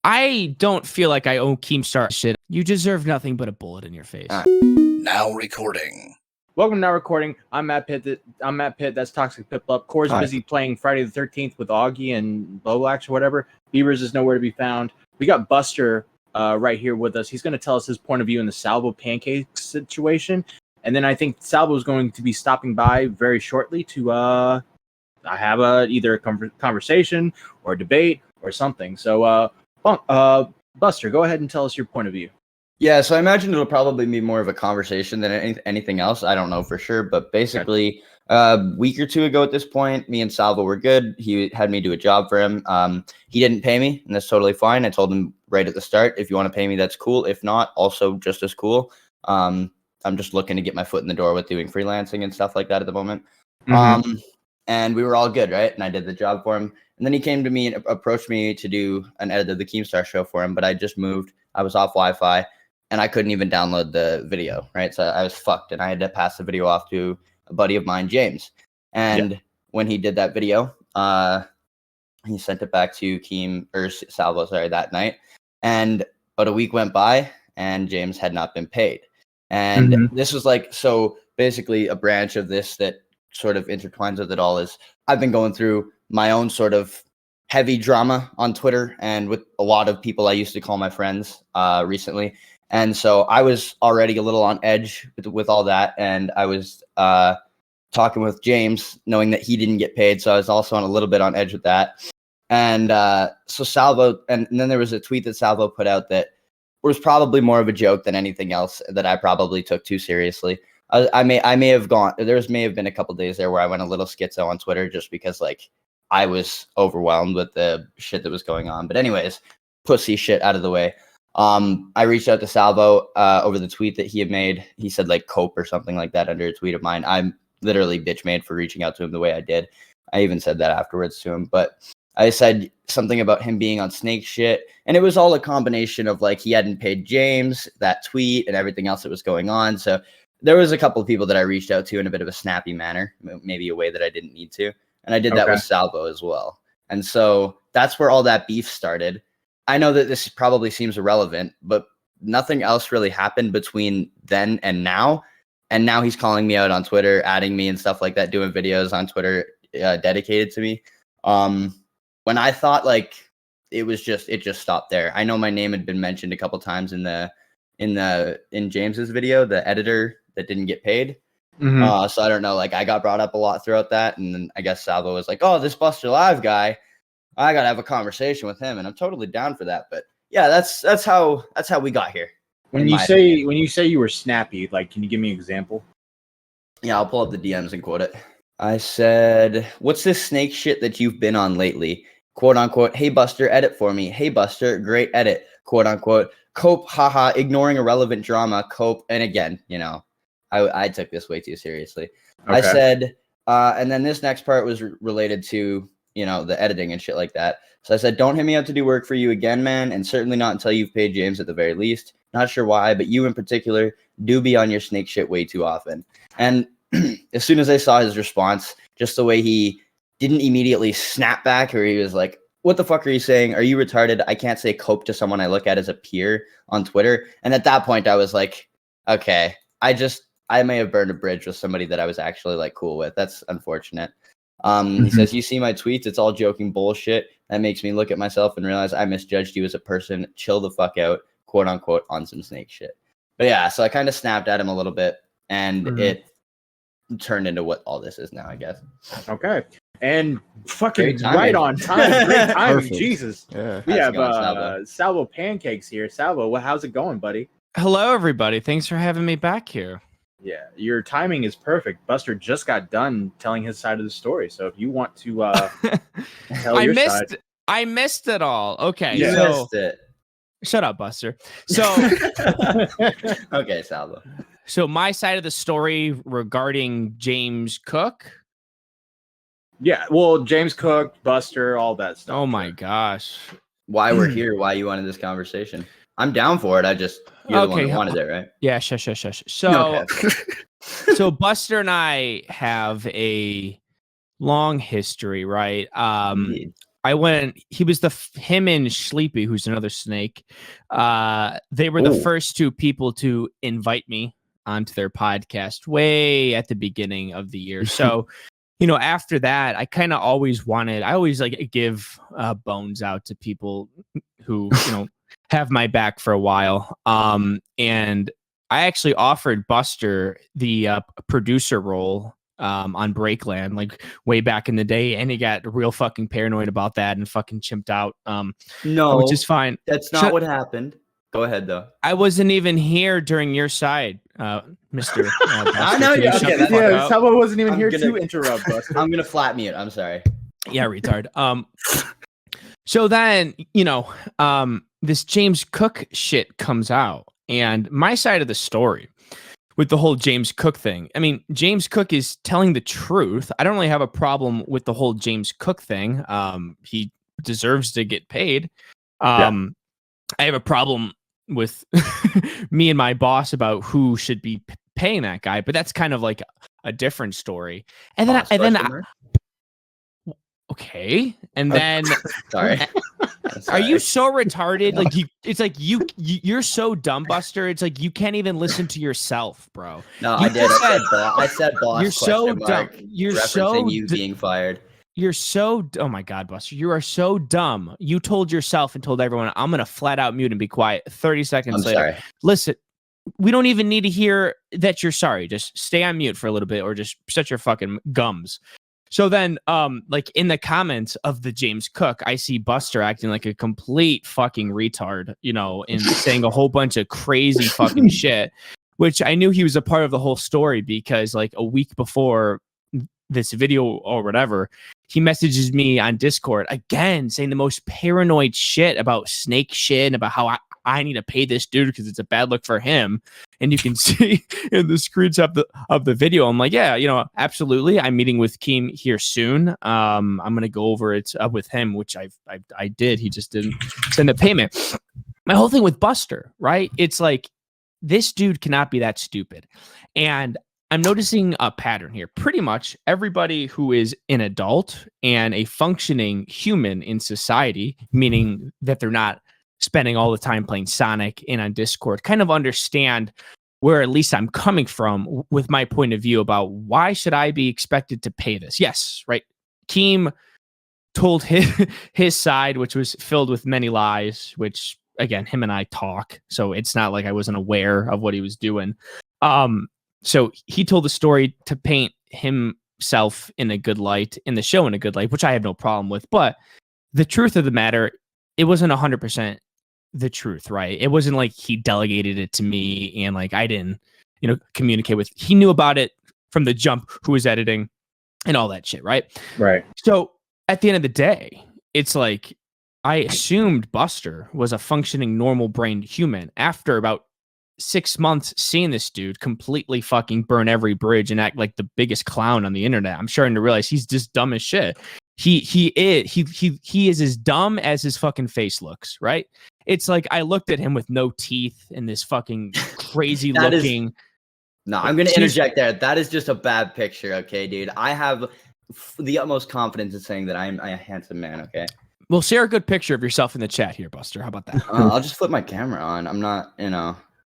I don't feel like I owe Keemstar shit. You deserve nothing but a bullet in your face. Now recording. Welcome to Now Recording. I'm Matt Pitt. That's Toxic Piplup. Core's busy playing Friday the 13th with Augie and Bowlax or whatever. Beavers is nowhere to be found. We got Buster right here with us. He's going to tell us his point of view in the Salvo pancakes situation. And then I think Salvo is going to be stopping by very shortly to have either a conversation or a debate or something. So, Buster, go ahead and tell us your point of view. Yeah, so I imagine it'll probably be more of a conversation than anything else. I don't know for sure, but basically, a week or two ago at this point, me and Salvo were good. He had me do a job for him. He didn't pay me, and that's totally fine. I told him right at the start, if you want to pay me, that's cool. If not, also just as cool. I'm just looking to get my foot in the door with doing freelancing and stuff like that at the moment. Mm-hmm. And we were all good, right? And I did the job for him. And then he came to me and approached me to do an edit of the Keemstar show for him, but I just moved. I was off Wi-Fi. And I couldn't even download the video, right? So I was fucked, and I had to pass the video off to a buddy of mine, James. And when he did that video, he sent it back to Salvo, that night. And about a week went by, and James had not been paid. And this was so basically a branch of this that sort of intertwines with it all is I've been going through my own sort of heavy drama on Twitter and with a lot of people I used to call my friends recently. And so I was already a little on edge with all that. And I was talking with James, knowing that he didn't get paid. So I was also on a little bit on edge with that. And so Salvo, and then there was a tweet that Salvo put out that was probably more of a joke than anything else that I probably took too seriously. I may have been a couple days there where I went a little schizo on Twitter just because I was overwhelmed with the shit that was going on. But anyways, pussy shit out of the way. I reached out to Salvo over the tweet that he had made. He said cope or something like that under a tweet of mine. I'm literally bitch made for reaching out to him the way I did. I even said that afterwards to him, but I said something about him being on snake shit. And it was all a combination of he hadn't paid James, that tweet, and everything else that was going on. So there was a couple of people that I reached out to in a bit of a snappy manner, maybe a way that I didn't need to. And I did that with Salvo as well. And so that's where all that beef started. I know that this probably seems irrelevant, but nothing else really happened between then and now. And now he's calling me out on Twitter, adding me and stuff like that, doing videos on Twitter dedicated to me. When I thought it just stopped there. I know my name had been mentioned a couple times in James's video, the editor that didn't get paid. So I don't know, I got brought up a lot throughout that. And then I guess Salvo was like, oh, this BusterLIVE guy, I gotta have a conversation with him, and I'm totally down for that. But yeah, that's how we got here. When you say you were snappy, can you give me an example? Yeah, I'll pull up the DMs and quote it. I said, "What's this snake shit that you've been on lately?" Quote unquote. Hey Buster, edit for me. Hey Buster, great edit. Quote unquote. Cope, haha, ignoring irrelevant drama. Cope, and again, I took this way too seriously. Okay. I said, and then this next part was related to the editing and shit like that. So I said, don't hit me up to do work for you again, man. And certainly not until you've paid James at the very least. Not sure why, but you in particular do be on your snake shit way too often. And as soon as I saw his response, just the way he didn't immediately snap back, or he was like, what the fuck are you saying? Are you retarded? I can't say cope to someone I look at as a peer on Twitter. And at that point I was like, okay, I may have burned a bridge with somebody that I was actually cool with. That's unfortunate. He says, you see my tweets, it's all joking bullshit. That makes me look at myself and realize I misjudged you as a person. Chill the fuck out, quote unquote, on some snake shit. But yeah, so I kind of snapped at him a little bit, and it turned into what all this is now, I guess. Okay. And fucking right on time. Great timing. Jesus. Yeah. We have Salvo Pancakes here. Salvo, how's it going, buddy? Hello, everybody. Thanks for having me back here. Yeah, your timing is perfect. Buster just got done telling his side of the story. So if you want to tell your side. I missed it all. Okay. You missed it. Shut up, Buster. So okay, Salvo. So my side of the story regarding James Cook. Yeah, well, James Cook, Buster, all that stuff. Oh my gosh. Why we're here, why you wanted this conversation. I'm down for it. You're the one that wanted it, right? Yeah, shush. So, so Buster and I have a long history, right? He was him and Sleepy, who's another snake. They were the first two people to invite me onto their podcast way at the beginning of the year. So, after that, I always like give bones out to people who, have my back for a while. And I actually offered Buster the producer role on Breakland, like way back in the day, and he got real fucking paranoid about that and fucking chimped out. No, which is fine. That's not what happened. Go ahead though. I wasn't even here during your side, Mister. I know you. Okay, yeah, Salvo wasn't even here to interrupt Buster. I'm gonna flat mute. I'm sorry. Yeah, retard. So then, this James Cook shit comes out, and my side of the story with the whole James Cook thing. I mean, James Cook is telling the truth. I don't really have a problem with the whole James Cook thing. He deserves to get paid. I have a problem with me and my boss about who should be paying that guy, but that's kind of like a different story. And then, okay. And then, sorry. Are you so retarded? Like it's like you're so dumb, Buster. It's like you can't even listen to yourself, bro. No, I did. I said boss. You're so dumb. You're so you being fired. You're so. Oh my God, Buster. You are so dumb. You told yourself and told everyone, I'm gonna flat out mute and be quiet. 30 seconds later. Sorry. Listen, we don't even need to hear that you're sorry. Just stay on mute for a little bit, or just shut your fucking gums. So then, like in the comments of the James Cook, I see Buster acting like a complete fucking retard, and saying a whole bunch of crazy fucking shit, which I knew he was a part of the whole story because like a week before this video or whatever, he messages me on Discord again saying the most paranoid shit about snake shit and about how I need to pay this dude because it's a bad look for him. And you can see in the screenshot of the video, I'm like, yeah, absolutely. I'm meeting with Keem here soon. I'm going to go over it with him, which I did. He just didn't send the payment. My whole thing with Buster, right? It's like, this dude cannot be that stupid. And I'm noticing a pattern here. Pretty much everybody who is an adult and a functioning human in society, meaning that they're not spending all the time playing Sonic and on Discord, kind of understand where at least I'm coming from with my point of view about why should I be expected to pay this? Yes, right. Keem told his side, which was filled with many lies, which again, him and I talk. So it's not like I wasn't aware of what he was doing. So he told the story to paint himself in a good light, in the show in a good light, which I have no problem with. But the truth of the matter, it wasn't 100% the truth, right? It wasn't like he delegated it to me and like I didn't, communicate with. He knew about it from the jump, who was editing and all that shit, right? Right. So at the end of the day, it's like I assumed Buster was a functioning, normal-brained human after about 6 months seeing this dude completely fucking burn every bridge and act like the biggest clown on the internet. I'm starting to realize he's just dumb as shit. He is as dumb as his fucking face looks, right? It's like I looked at him with no teeth and this fucking crazy looking. No, I'm going to interject there. That is just a bad picture, okay, dude? I have the utmost confidence in saying that I'm a handsome man, okay? Well, share a good picture of yourself in the chat here, Buster. How about that? I'll just flip my camera on. I'm not,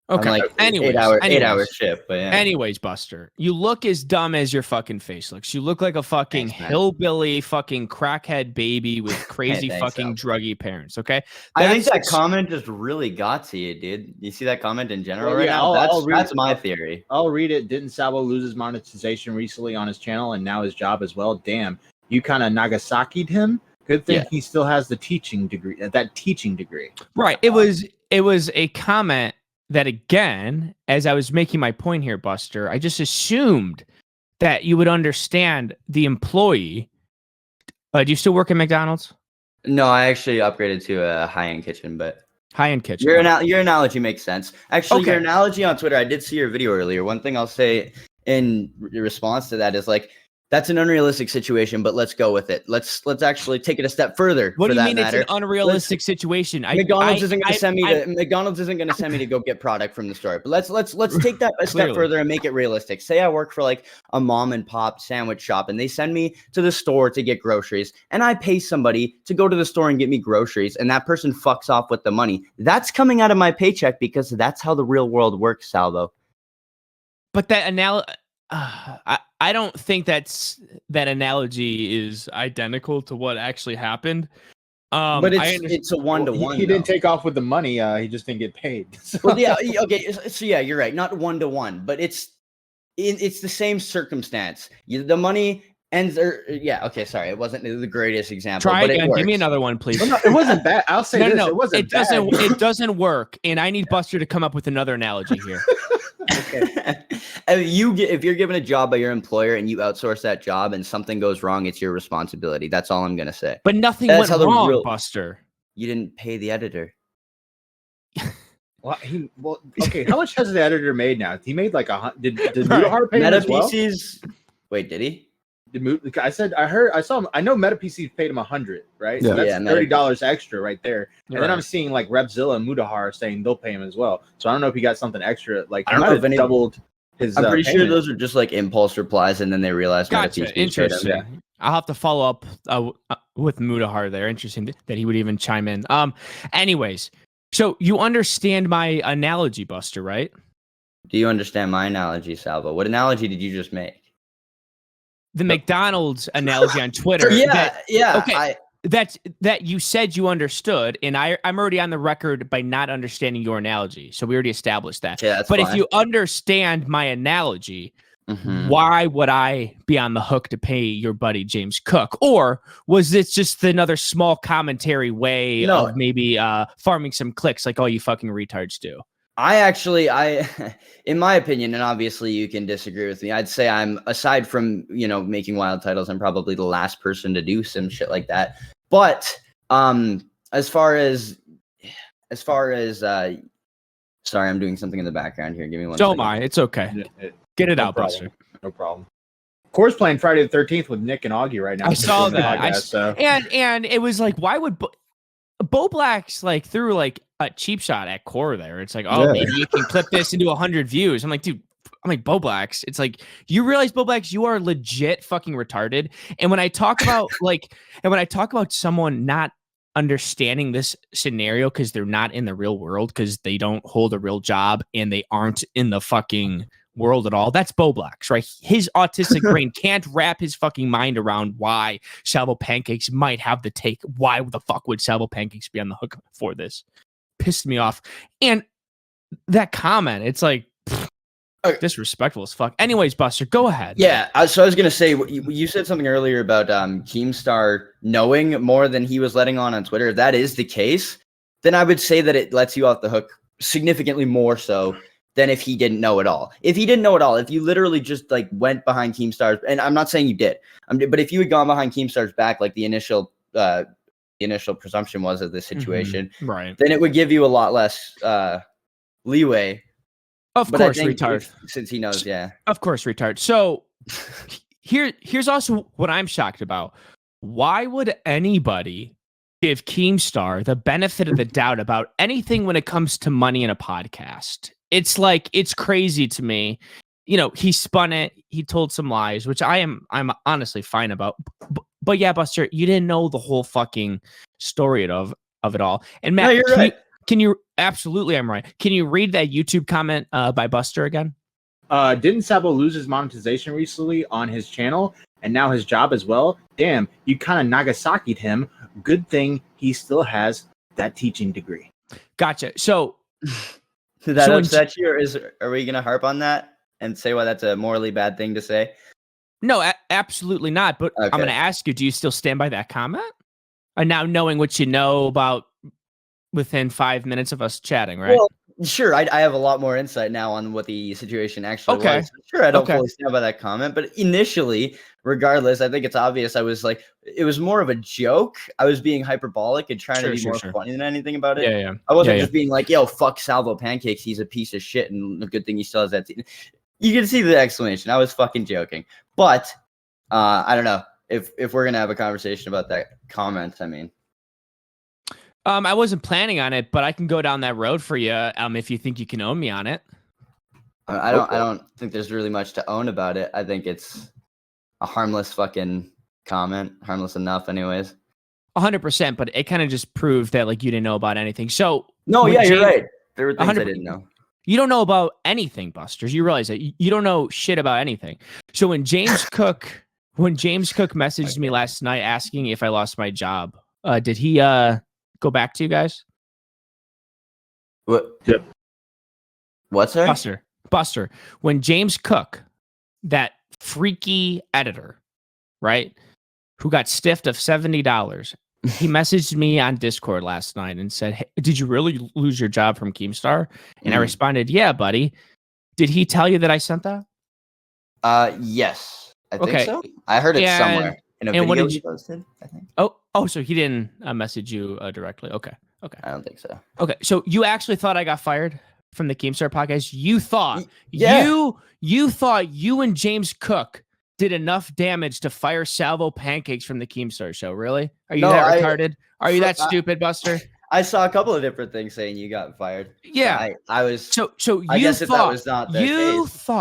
Okay. I'm like anyways, 8-hour shift, but yeah. Anyways, Buster, you look as dumb as your fucking face looks. You look like a fucking hillbilly, fucking crackhead baby with crazy fucking druggy parents. Okay, I think that comment just really got to you, dude. You see that comment in general right now? That's my theory. I'll read it. Didn't Salvo lose his monetization recently on his channel and now his job as well? Damn, you kind of Nagasaki'd him. Good thing he still has the teaching degree. That teaching degree. Right. It was a comment that, again, as I was making my point here, Buster, I just assumed that you would understand the employee. Do you still work at McDonald's? No, I actually upgraded to a high-end kitchen, but high-end kitchen. Your analogy makes sense. Actually, your analogy on Twitter, I did see your video earlier. One thing I'll say in response to that is like, That's an unrealistic situation, but let's go with it. Let's actually take it a step further. What for do you that mean matter. it's an unrealistic situation? McDonald's isn't going to send me to McDonald's isn't going to send me to go get product from the store. But let's take that a step further and make it realistic. Say I work for like a mom and pop sandwich shop, and they send me to the store to get groceries, and I pay somebody to go to the store and get me groceries, and that person fucks off with the money. That's coming out of my paycheck because that's how the real world works, Salvo. But that I don't think that analogy is identical to what actually happened. But it's a one-to-one. He didn't take off with the money. He just didn't get paid. So. Well, yeah, okay. So yeah, you're right. Not one-to-one, but it's the same circumstance. The money ends. Yeah. Okay. Sorry, it wasn't the greatest example. Try but again. It works. Give me another one, please. Well, no, it wasn't bad. I'll say this. No. It wasn't. It doesn't work, and I need Buster to come up with another analogy here. Okay. If you're given a job by your employer and you outsource that job and something goes wrong, it's your responsibility. That's all I'm gonna say. But nothing went wrong, Buster. You didn't pay the editor. Okay. How much has the editor made now? He made like did Mutahar pay him as well? Wait, did he? I saw him. I know MetaPCs paid him 100, right? Yeah. So that's $30 extra right there. And then I'm seeing like Repzilla and Mutahar saying they'll pay him as well. So I don't know if he got something extra. Like I don't know if any doubled his. I'm pretty payment. sure those are just like impulse replies, and then they realized. Gotcha. Interesting. Yeah. I'll have to follow up with Mutahar there. Interesting that he would even chime in. Anyways, so you understand my analogy, Buster, right? Do you understand my analogy, Salvo? What analogy did you just make? The McDonald's analogy on Twitter. Yeah. Okay. That you said you understood, and I'm already on the record by not understanding your analogy. So we already established that. Yeah, that's but fine. If you understand my analogy, why would I be on the hook to pay your buddy James Cook? Or was this just another small commentary way of maybe farming some clicks like all you fucking retards do? I in my opinion, and obviously you can disagree with me, I'd say I'm, aside from, making wild titles, I'm probably the last person to do some shit like that. But as far as sorry, I'm doing something in the background here. Give me one second. Don't mind. It's okay. Get it out, Buster. No problem. Core's playing Friday the 13th with Nick and Augie right now. I saw that. Podcast, and it was like, why would Bo Black's like threw like a cheap shot at Core there? It's like, maybe you can clip this into 100 views. I'm like, dude. I'm like, Bo Blacks. It's like, you realize, Bo Blacks, you are legit fucking retarded. And when I talk about someone not understanding this scenario because they're not in the real world, because they don't hold a real job and they aren't in the fucking world at all, that's Bo Blacks, right? His autistic brain can't wrap his fucking mind around why Salvo Pancakes might have the take. Why the fuck would Salvo Pancakes be on the hook for this? Pissed me off. And that comment, it's like, disrespectful as fuck. Anyways, Buster, go ahead. Yeah, so I was gonna say, you said something earlier about Keemstar knowing more than he was letting on Twitter. If that is the case, then I would say that it lets you off the hook significantly more so than if he didn't know it all. If he didn't know it all, if you literally just like went behind Keemstar's, and I'm not saying you did, but if you had gone behind Keemstar's back, like the initial presumption was of this situation, right, then it would give you a lot less leeway. Of course, retard. Since he knows, yeah. Of course, retard. So here's also what I'm shocked about. Why would anybody give Keemstar the benefit of the doubt about anything when it comes to money in a podcast? It's like, it's crazy to me. He spun it. He told some lies, which I'm honestly fine about. But yeah, Buster, you didn't know the whole fucking story of it all. And Matt, no, you're right. Can you absolutely? I'm right. Can you read that YouTube comment by Buster again? Didn't Salvo lose his monetization recently on his channel and now his job as well? Damn, you kind of Nagasaki'd him. Good thing he still has that teaching degree. Gotcha. So did that upset you, or are we gonna harp on that and say why that's a morally bad thing to say? No, absolutely not. But okay. I'm gonna ask you: do you still stand by that comment? And now knowing what you know about within 5 minutes of us chatting, right? Well, sure. I have a lot more insight now on what the situation actually was. Sure, I don't fully stand by that comment, but initially, regardless, I think it's obvious. I was like, it was more of a joke. I was being hyperbolic and trying to be more funny than anything about it. Yeah. I wasn't just being like, yo, fuck Salvo Pancakes. He's a piece of shit, and a good thing he still has that team. You can see the explanation. I was fucking joking. But I don't know if we're gonna have a conversation about that comment. I mean, I wasn't planning on it, but I can go down that road for you. If you think you can own me on it. I don't think there's really much to own about it. I think it's a harmless fucking comment, harmless enough, anyways. 100%, but it kind of just proved that like you didn't know about anything. So no, yeah, you're right. There were things I didn't know. You don't know about anything, Busters. You realize that you don't know shit about anything. So when James Cook messaged me last night asking if I lost my job, did he go back to you guys? What? Yep. What's that? Buster. When James Cook, that freaky editor, right, who got stiffed of $70, he messaged me on Discord last night and said, "Hey, did you really lose your job from Keemstar?" And I responded, "Yeah, buddy." Did he tell you that I sent that? Yes, I think so. I heard it somewhere in a video he posted, I think. Oh, so he didn't message you directly. Okay. I don't think so. Okay, so you actually thought I got fired from the Keemstar podcast? You thought you thought you and James Cook did enough damage to fire Salvo Pancakes from the Keemstar show? Really? Are you that retarded? Are you that stupid, Buster? I saw a couple of different things saying you got fired. Yeah, I was. So you I guess if that was not the case.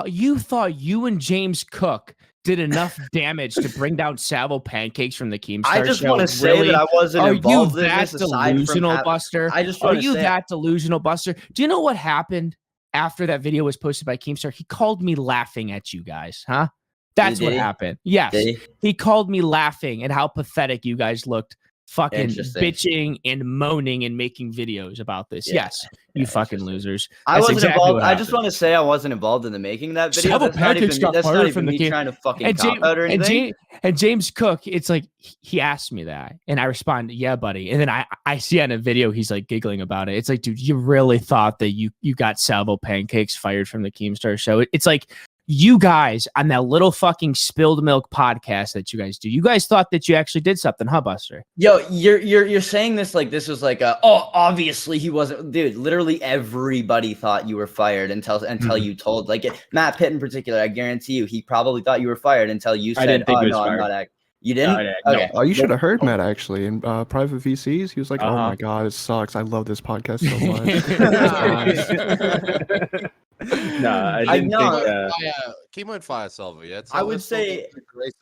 You thought you and James Cook did enough damage to bring down Salvo Pancakes from the Keemstar show. I just want to say that I wasn't involved in this. Delusional, Buster? I just want to say, are you that delusional, Buster? Do you know what happened after that video was posted by Keemstar? He called me laughing at you guys, huh? That's what happened. Yes, he called me laughing at how pathetic you guys looked, fucking bitching and moaning and making videos about this. Yes, you fucking losers. I wasn't involved. I just want to say I wasn't involved in the making of that video. That's not even me trying to fucking cop out or anything. And James Cook, it's like he asked me that, and I responded, "Yeah, buddy." And then I see on a video he's like giggling about it. It's like, dude, you really thought that you got Salvo Pancakes fired from the Keemstar show? It's like, you guys on that little fucking spilled milk podcast that you guys do, you guys thought that you actually did something, huh, Buster? Yo, you're saying this like this was like obviously he wasn't, dude. Literally everybody thought you were fired until you told, like, Matt Pitt in particular. I guarantee you, he probably thought you were fired until you said, "Oh no, I'm not acting." You didn't? Okay. Oh, you should have heard Matt actually in private VCs. He was like, "Oh my god, it sucks. I love this podcast so much." No, I didn't think. He might fire Salvo. Yeah, I would say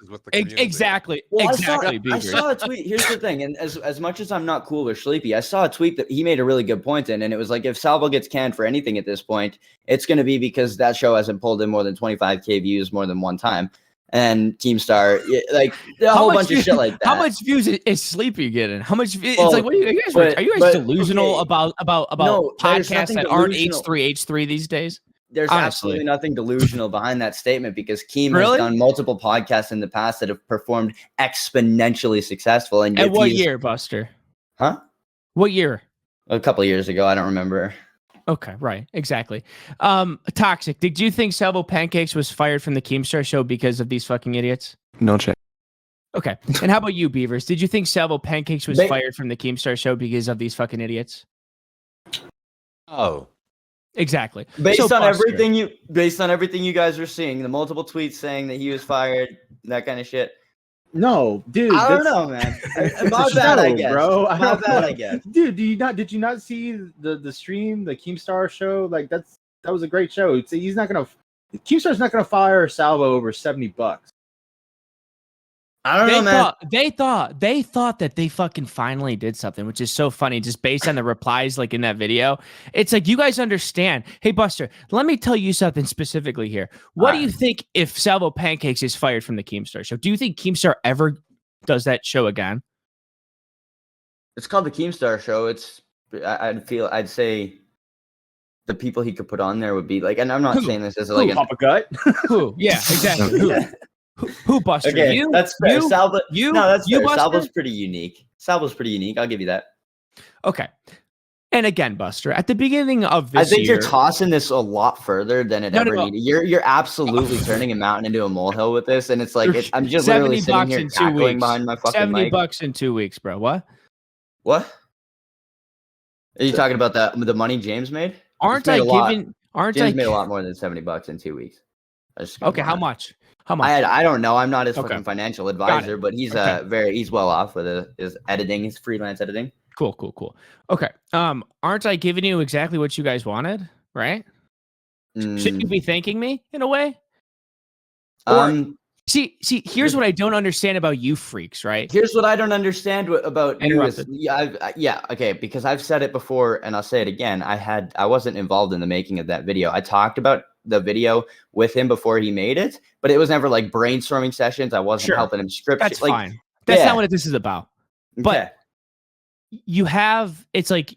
with the community. Exactly. Well, exactly. I saw a tweet. Here's the thing, and as much as I'm not cool with Sleepy, I saw a tweet that he made a really good point in, and it was like, if Salvo gets canned for anything at this point, it's going to be because that show hasn't pulled in more than 25K views more than one time. And Keemstar, like a whole bunch of shit like that. How much views is Sleepy getting? How much? It's like, what are you guys? Are you guys delusional about podcasts that aren't H3 these days? There's absolutely nothing delusional behind that statement, because Keem has done multiple podcasts in the past that have performed exponentially successful. And at what year, Buster? Huh? What year? A couple of years ago. I don't remember. Okay, right. Exactly. Toxic. Did you think Salvo Pancakes was fired from the Keemstar show because of these fucking idiots? No check. Okay. And how about you, Beavers? Did you think Salvo Pancakes was fired from the Keemstar show because of these fucking idiots? Oh. Exactly. Based on everything you guys are seeing, the multiple tweets saying that he was fired, that kind of shit. No, dude. I don't know, man. My bad, I guess. Bro. My bad, I guess. Dude, did you not see the stream, the Keemstar show? Like that was a great show. Keemstar's not gonna fire Salvo over $70. I don't know, man. They thought that they fucking finally did something, which is so funny, just based on the replies like in that video. It's like, you guys understand. Hey, Buster, let me tell you something specifically here. What do you think if Salvo Pancakes is fired from the Keemstar show? Do you think Keemstar ever does that show again? It's called the Keemstar show. I'd say the people he could put on there would be like, and I'm not saying this as like Pop a gut. Who? Yeah, exactly. Who? Who, Buster? Okay, you? That's fair. You? Salvo, you? No, that's you, fair. Buster? Salvo's pretty unique. I'll give you that. Okay. And again, Buster, at the beginning of this I think year, you're tossing this a lot further than it ever needed. You're absolutely turning a mountain into a molehill with this, and it's like I'm just literally sitting here cackling behind my fucking mic. $70 in 2 weeks, bro. What? What? Are you talking about the money James made? James made a lot more than $70 in 2 weeks. Okay, how much? How much? I don't know. I'm not his Okay. fucking financial advisor, but he's he's well off with his editing, his freelance editing. Cool. Okay. Aren't I giving you exactly what you guys wanted? Right? Shouldn't you be thanking me in a way? Or see, here's what I don't understand about you freaks, right? Here's what I don't understand about you is, okay, because I've said it before and I'll say it again. I wasn't involved in the making of that video. I talked about the video with him before he made it, but it was never like brainstorming sessions. I wasn't helping him script. That's fine. That's not what this is about. But it's like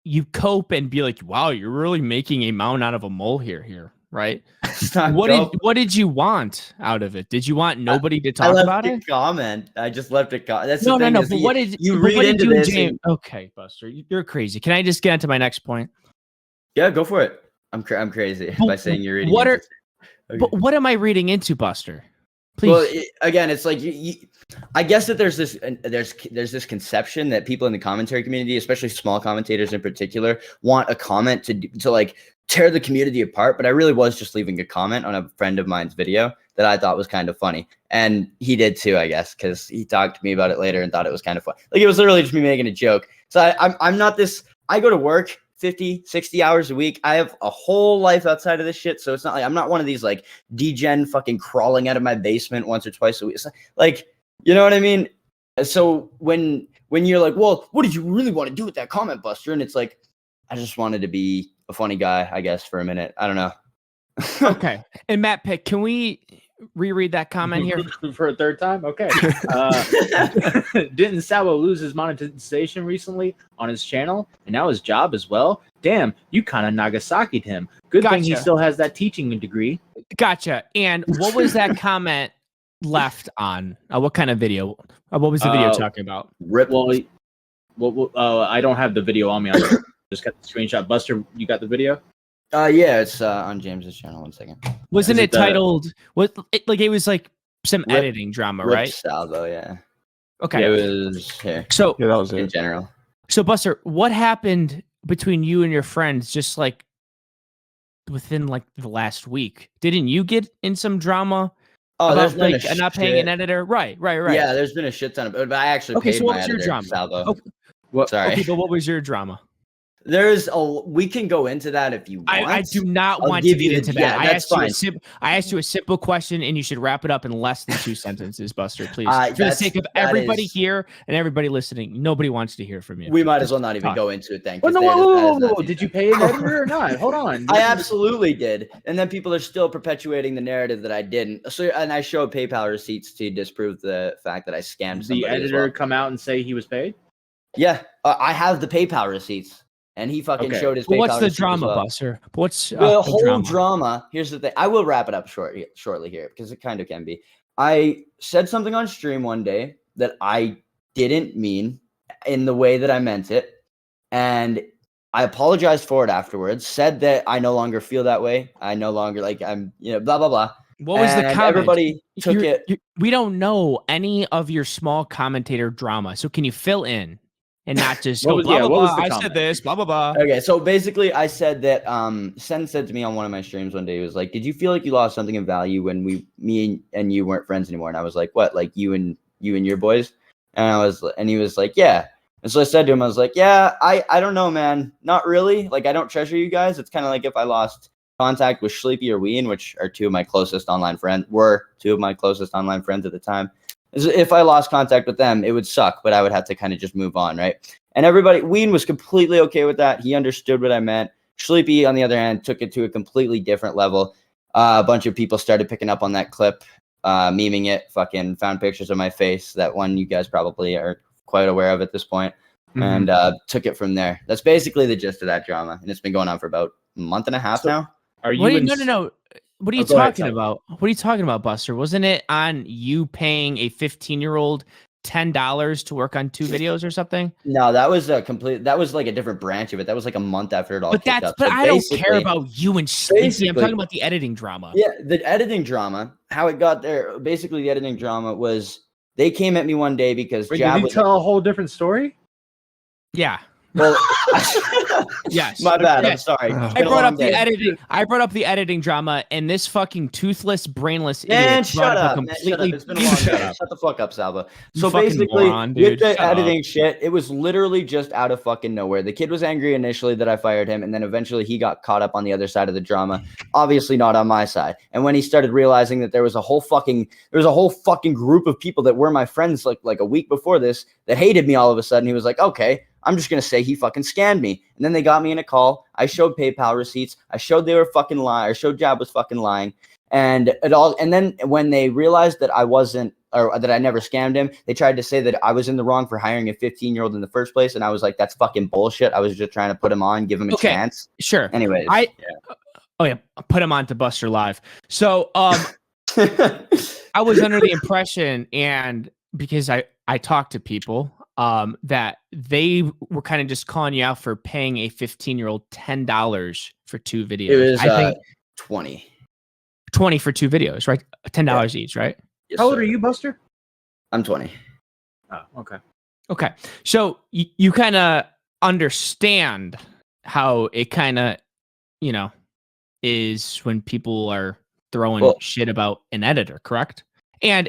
you cope and be like, wow, you're really making a mountain out of a molehill here, right? What did you want out of it? Did you want nobody to talk about it? Comment. I just left a comment. That's no. But what did you read into this? Okay, Buster, you're crazy. Can I just get into my next point? Yeah, go for it. I'm crazy by saying you're reading. But what am I reading into, Buster? Please. Well, again, it's like I guess that there's this conception that people in the commentary community, especially small commentators in particular, want a comment to like tear the community apart. But I really was just leaving a comment on a friend of mine's video that I thought was kind of funny, and he did too, I guess, because he talked to me about it later and thought it was kind of fun. Like it was literally just me making a joke. So I'm not this. I go to work 50, 60 hours a week. I have a whole life outside of this shit. So it's not like I'm not one of these like degen fucking crawling out of my basement once or twice a week. It's like, you know what I mean? So when you're like, well, what did you really want to do with that comment, Buster? And it's like, I just wanted to be a funny guy, I guess, for a minute. I don't know. Okay. And Matt Pitt, can we reread that comment here for a third time? Okay. Didn't Salvo lose his monetization recently on his channel and now his job as well? Damn, you kind of Nagasaki'd him. Good thing he still has that teaching degree. Gotcha. And what was that comment left on? What kind of video? What was the video talking about? Well, I don't have the video on me. I just got the screenshot. Buster, you got the video? Yeah, it's on James's channel. 1 second. Wasn't it titled? It was like some editing drama, right? Salvo, yeah. Okay. It was here. So yeah, that was it. In general. So Buster, what happened between you and your friends just like within like the last week? Didn't you get in some drama? About like not paying an editor? Right. Yeah, there's been a shit ton of it, but I actually paid my editor, drama? Salvo. Sorry. Okay, but what was your drama? We can go into that if you want. I do not want to get into that. Yeah, I asked you a simple question, and you should wrap it up in less than 2 sentences, Buster, please. For the sake of everybody here and everybody listening, nobody wants to hear from you. We might as well not even go into it then. No. Did you pay an editor or not? Hold on. I absolutely did. And then people are still perpetuating the narrative that I didn't. So, and I showed PayPal receipts to disprove the fact that I scammed somebody. The editor come out and say he was paid? Yeah, I have the PayPal receipts. And he fucking showed his PayPal. What's the drama, Buster? What's the whole drama? Here's the thing. I will wrap it up shortly here because it kind of can be. I said something on stream one day that I didn't mean in the way that I meant it. And I apologized for it afterwards, said that I no longer feel that way. I no longer I'm, blah, blah, blah. What was the comment? Everybody took it. We don't know any of your small commentator drama. So can you fill in? And not just go, blah, blah, blah. I said this, blah, blah, blah. Okay, so basically I said that Sen said to me on one of my streams one day, he was like, did you feel like you lost something of value when me and you weren't friends anymore? And I was like, what? Like you and your boys? And he was like, yeah. And so I said to him, I was like, yeah, I don't know, man. Not really. Like, I don't treasure you guys. It's kind of like if I lost contact with Sleepy or Ween, which are two of my closest online friends at the time. If I lost contact with them, it would suck, but I would have to kind of just move on, right? And Ween was completely okay with that. He understood what I meant. Sleepy, on the other hand, took it to a completely different level. A bunch of people started picking up on that clip, memeing it, fucking found pictures of my face. That one you guys probably are quite aware of at this point, and took it from there. That's basically the gist of that drama, and it's been going on for about a month and a half now. Are you? No. What are you talking about? What are you talking about, Buster? Wasn't it on you paying a 15-year-old $10 to work on 2 videos or something? No, that was like a different branch of it. That was like a month after it all kicked up. But I don't care about you and Sleepy. I'm talking about the editing drama. Yeah, the editing drama, how it got there. Basically, the editing drama was they came at me one day because Did you tell a whole different story? Yeah. Well, Yes. My bad. I'm Yes. sorry. I It's I been a brought long up the day. editing. I brought up the editing drama, and this fucking toothless, brainless Man, idiot brought shut up a up. Man, shut completely. up. It's been a You long shut day. up. Shut the fuck up, Salvo. You So fucking basically, moron, dude. with the Shut up. editing shit, it was literally just out of fucking nowhere. The kid was angry initially that I fired him, and then eventually he got caught up on the other side of the drama. Obviously not on my side. And when he started realizing that there was a whole fucking group of people that were my friends like a week before this that hated me all of a sudden, he was like, okay, I'm just going to say he fucking scammed me. And then they got me in a call. I showed PayPal receipts. I showed they were fucking lying. I showed Jab was fucking lying. And then when they realized that I wasn't, or that I never scammed him, they tried to say that I was in the wrong for hiring a 15-year-old in the first place. And I was like, that's fucking bullshit. I was just trying to put him on, give him a chance. Sure. Anyways. Oh yeah, put him on to BusterLIve. So I was under the impression, and because I talked to people, that they were kind of just calling you out for paying a 15-year-old $10 for 2 videos. It was I think 20. 20 for 2 videos, right? $10 each, right? Yes, How old sir. are you, Buster? I'm 20. Oh, okay. Okay. So you kind of understand how it kind of, is when people are throwing shit about an editor, correct? And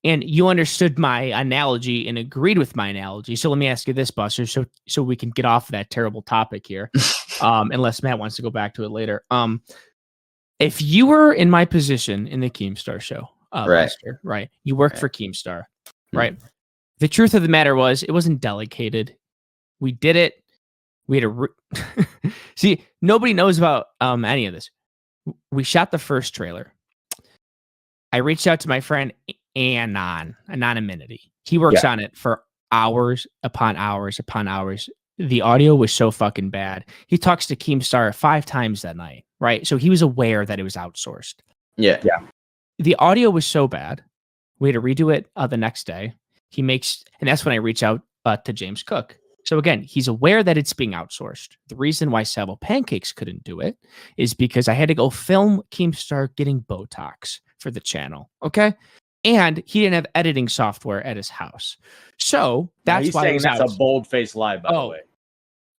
you understood my analogy and agreed with my analogy. So let me ask you this, Buster, so we can get off of that terrible topic here. Unless Matt wants to go back to it later. If you were in my position in the Keemstar show, Right. Buster, right? You worked for Keemstar, right? The truth of the matter was it wasn't delegated. We did it. We had see, nobody knows about any of this. We shot the first trailer. I reached out to my friend Anonymity. He works on it for hours upon hours upon hours. The audio was so fucking bad. He talks to Keemstar 5 times that night, right? So he was aware that it was outsourced. Yeah. The audio was so bad, we had to redo it the next day. And that's when I reached out to James Cook. So again, he's aware that it's being outsourced. The reason why SALVOPANCAKES couldn't do it is because I had to go film Keemstar getting Botox for the channel. Okay. And he didn't have editing software at his house. So that's why he's saying that's a bold-faced lie, by the way.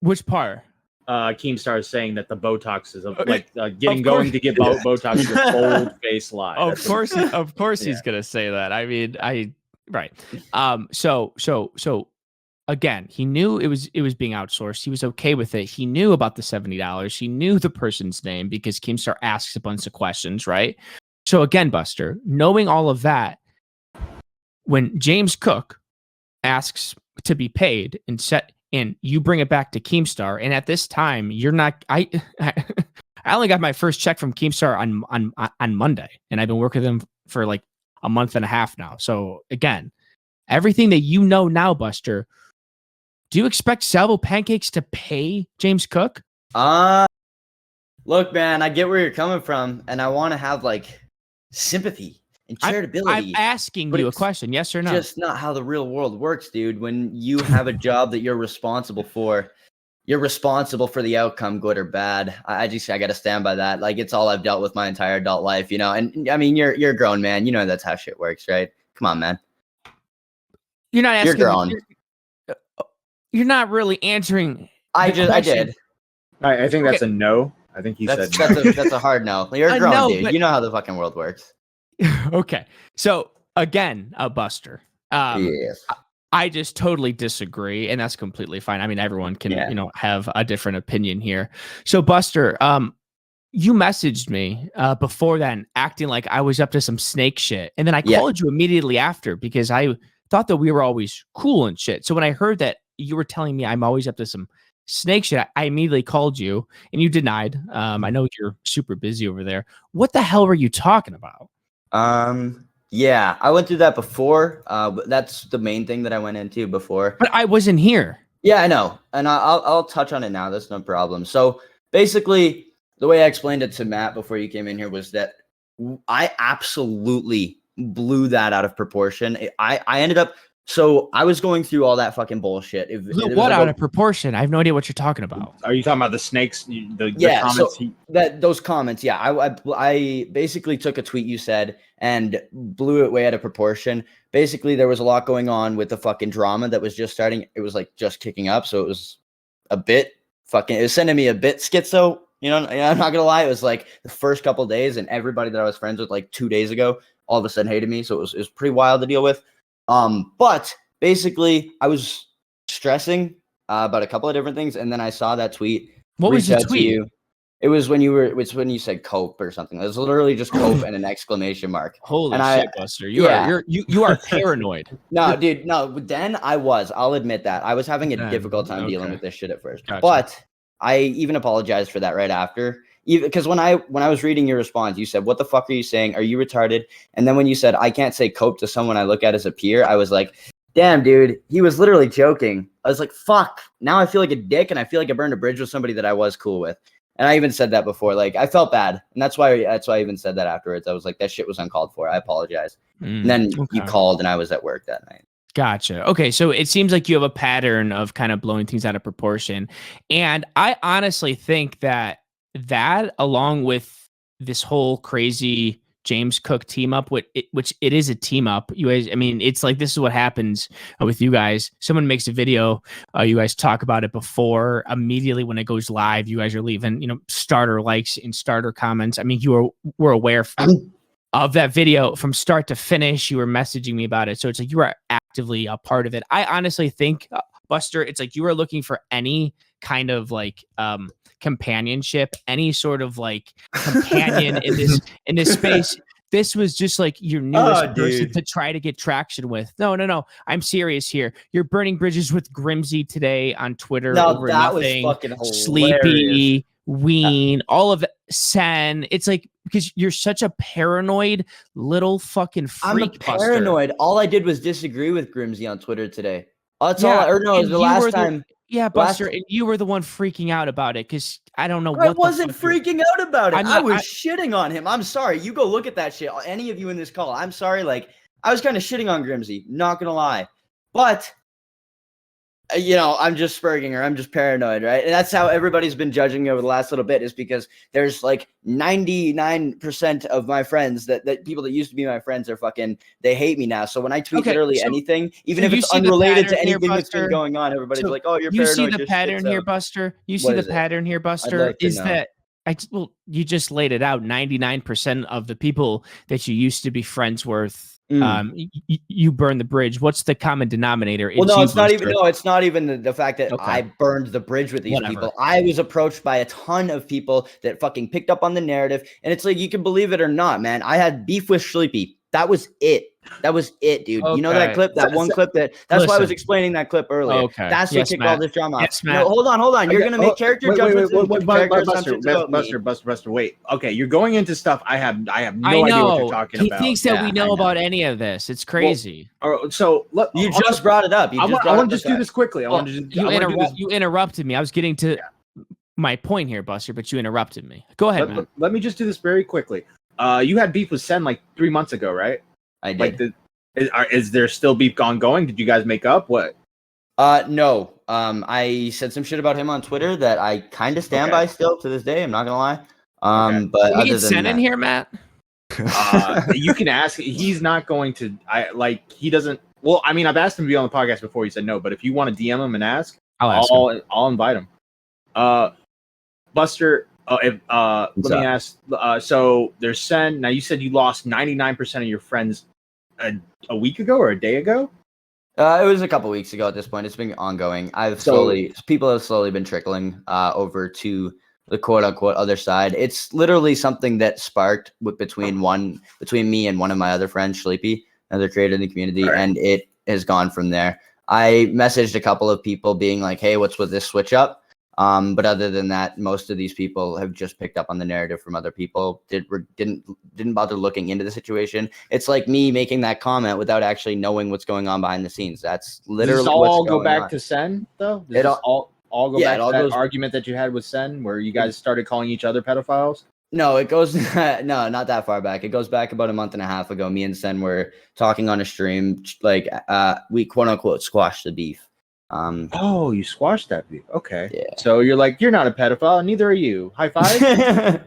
Which part? Keemstar is saying that the Botox is going to get Botox is a bold-faced lie. Of course, he's gonna say that. I mean, right. So again, he knew it was being outsourced. He was okay with it. He knew about the $70. He knew the person's name because Keemstar asks a bunch of questions, right? So again, Buster, knowing all of that, when James Cook asks to be paid and you bring it back to Keemstar, and at this time you're not. I only got my first check from Keemstar on Monday, and I've been working with them for like a month and a half now. So again, everything that you know now, Buster. Do you expect SALVOPANCAKES to pay James Cook? Look, man, I get where you're coming from, and I want to have like sympathy and charitability. I'm asking you a question, yes or no? Just not how the real world works, dude. When you have a job that you're responsible for the outcome, good or bad. I got to stand by that. Like, it's all I've dealt with my entire adult life, And I mean, you're a grown man. You know that's how shit works, right? Come on, man. You're not asking. You're grown. You're not really answering. I did. I think that's a no. I think he said no. That's a hard no. You're a grown no, dude. but- You know how the fucking world works. Okay. So again, Buster. Yes. I just totally disagree, and that's completely fine. I mean, everyone can, have a different opinion here. So, Buster, you messaged me before then, acting like I was up to some snake shit, and then I called you immediately after because I thought that we were always cool and shit. So when I heard that you were telling me I'm always up to some snake shit, I immediately called you, and you denied. I know you're super busy over there. What the hell were you talking about? Yeah, I went through that before. But that's the main thing that I went into before. But I wasn't here. Yeah, I know, and I'll touch on it now. That's no problem. So basically, the way I explained it to Matt before you came in here was that I absolutely blew that out of proportion. I ended up. So I was going through all that fucking bullshit. What out of proportion? I have no idea what you're talking about. Are you talking about the snakes? The comments? Those comments. Yeah, I basically took a tweet you said and blew it way out of proportion. Basically, there was a lot going on with the fucking drama that was just starting. It was like just kicking up, so it was a bit fucking, it was sending me a bit schizo. You know, I'm not gonna lie. It was like the first couple of days, and everybody that I was friends with like 2 days ago all of a sudden hated me. So it was pretty wild to deal with. But basically, I was stressing about a couple of different things, and then I saw that tweet. What was the tweet? You. It was when you said cope or something. It was literally just cope and an exclamation mark. Holy and shit, Buster! You are paranoid. No, dude, no. Then I'll admit that I was having a difficult time dealing with this shit at first. Gotcha. But I even apologized for that right after. Even because when I was reading your response, you said, "What the fuck are you saying? Are you retarded?" And then when you said, "I can't say cope to someone I look at as a peer," I was like, "Damn, dude, he was literally joking." I was like, "Fuck." Now I feel like a dick, and I feel like I burned a bridge with somebody that I was cool with. And I even said that before. Like, I felt bad, and that's why I even said that afterwards. I was like, "That shit was uncalled for. I apologize." And then you called, and I was at work that night. Gotcha. Okay, so it seems like you have a pattern of kind of blowing things out of proportion, and I honestly think that along with this whole crazy James Cook team up, which it is a team up. You guys, I mean, it's like this is what happens with you guys. Someone makes a video, you guys talk about it before. Immediately when it goes live, you guys are leaving, starter likes and starter comments. I mean, were aware of that video from start to finish. You were messaging me about it, so it's like you are actively a part of it. I honestly think, Buster, it's like you are looking for any kind of like companionship, any sort of like companion in this space. This was just like your newest person to try to get traction with. No. I'm serious here. You're burning bridges with Grimsy today on Twitter over that nothing. Was fucking hilarious. Sleepy, Ween, all of it. Sen. It's like because you're such a paranoid little fucking freak. I'm paranoid. Buster. All I did was disagree with Grimsy on Twitter today. That's all. Or no, it was the last time. Yeah, Buster, and you were the one freaking out about it because I don't know what. I wasn't freaking out about it. I was shitting on him. I'm sorry. You go look at that shit. Any of you in this call, I'm sorry. Like, I was kind of shitting on Grimsy, not gonna lie. But, I'm just spurging her. I'm just paranoid, right? And that's how everybody's been judging me over the last little bit, is because there's like 99% of my friends that people that used to be my friends are fucking, they hate me now. So when I tweet literally anything, even if it's unrelated to anything that's been going on, everybody's like, "Oh, you're paranoid." You see the pattern here, Buster? You see the pattern here, Buster? Is that you just laid it out. 99% of the people that you used to be friends with, you burn the bridge. What's the common denominator? Well, no, it's not even. No, it's not even the fact that I burned the bridge with these people. I was approached by a ton of people that fucking picked up on the narrative, and it's like, you can believe it or not, man. I had beef with Sleepy. That was it. That was it, dude. You know that clip, that one clip that's why I was explaining that clip earlier. Okay. That's what kicked all this drama off. Yes, Matt. No, hold on. You're gonna make character judgments. Buster, wait. Okay, you're going into stuff I have no idea what you're talking about. He thinks that we know about any of this. It's crazy. You just brought it up. I want to just do this quickly. You interrupted me. I was getting to my point here, Buster, but you interrupted me. Go ahead, man. Let me just do this very quickly. You had beef with Sen like 3 months ago, right? I did. Is there still beef ongoing? Did you guys make up? What? No. I said some shit about him on Twitter that I kind of stand by still to this day. I'm not gonna lie. But can we get Sen in here, Matt? You can ask. He's not going to. He doesn't. Well, I mean, I've asked him to be on the podcast before. He said no. But if you want to DM him and ask, I'll invite him. Buster. Let me ask. So there's Sen. Now you said you lost 99% of your friends a week ago or a day ago. It was a couple weeks ago at this point. It's been ongoing. People have slowly been trickling over to the quote unquote other side. It's literally something that sparked between me and one of my other friends, Sleepy, another creator in the community, and it has gone from there. I messaged a couple of people being like, "Hey, what's with this switch up?" But other than that, most of these people have just picked up on the narrative from other people. Didn't bother looking into the situation. It's like me making that comment without actually knowing what's going on behind the scenes. That's literally. Does all go back to Sen though? Does it all go back to that argument that you had with Sen, where you guys started calling each other pedophiles? No, it goes no, not that far back. It goes back about a month and a half ago. Me and Sen were talking on a stream, like we quote unquote squashed the beef. You squashed that beef. Okay. Yeah. So you're like, you're not a pedophile, neither are you. High five.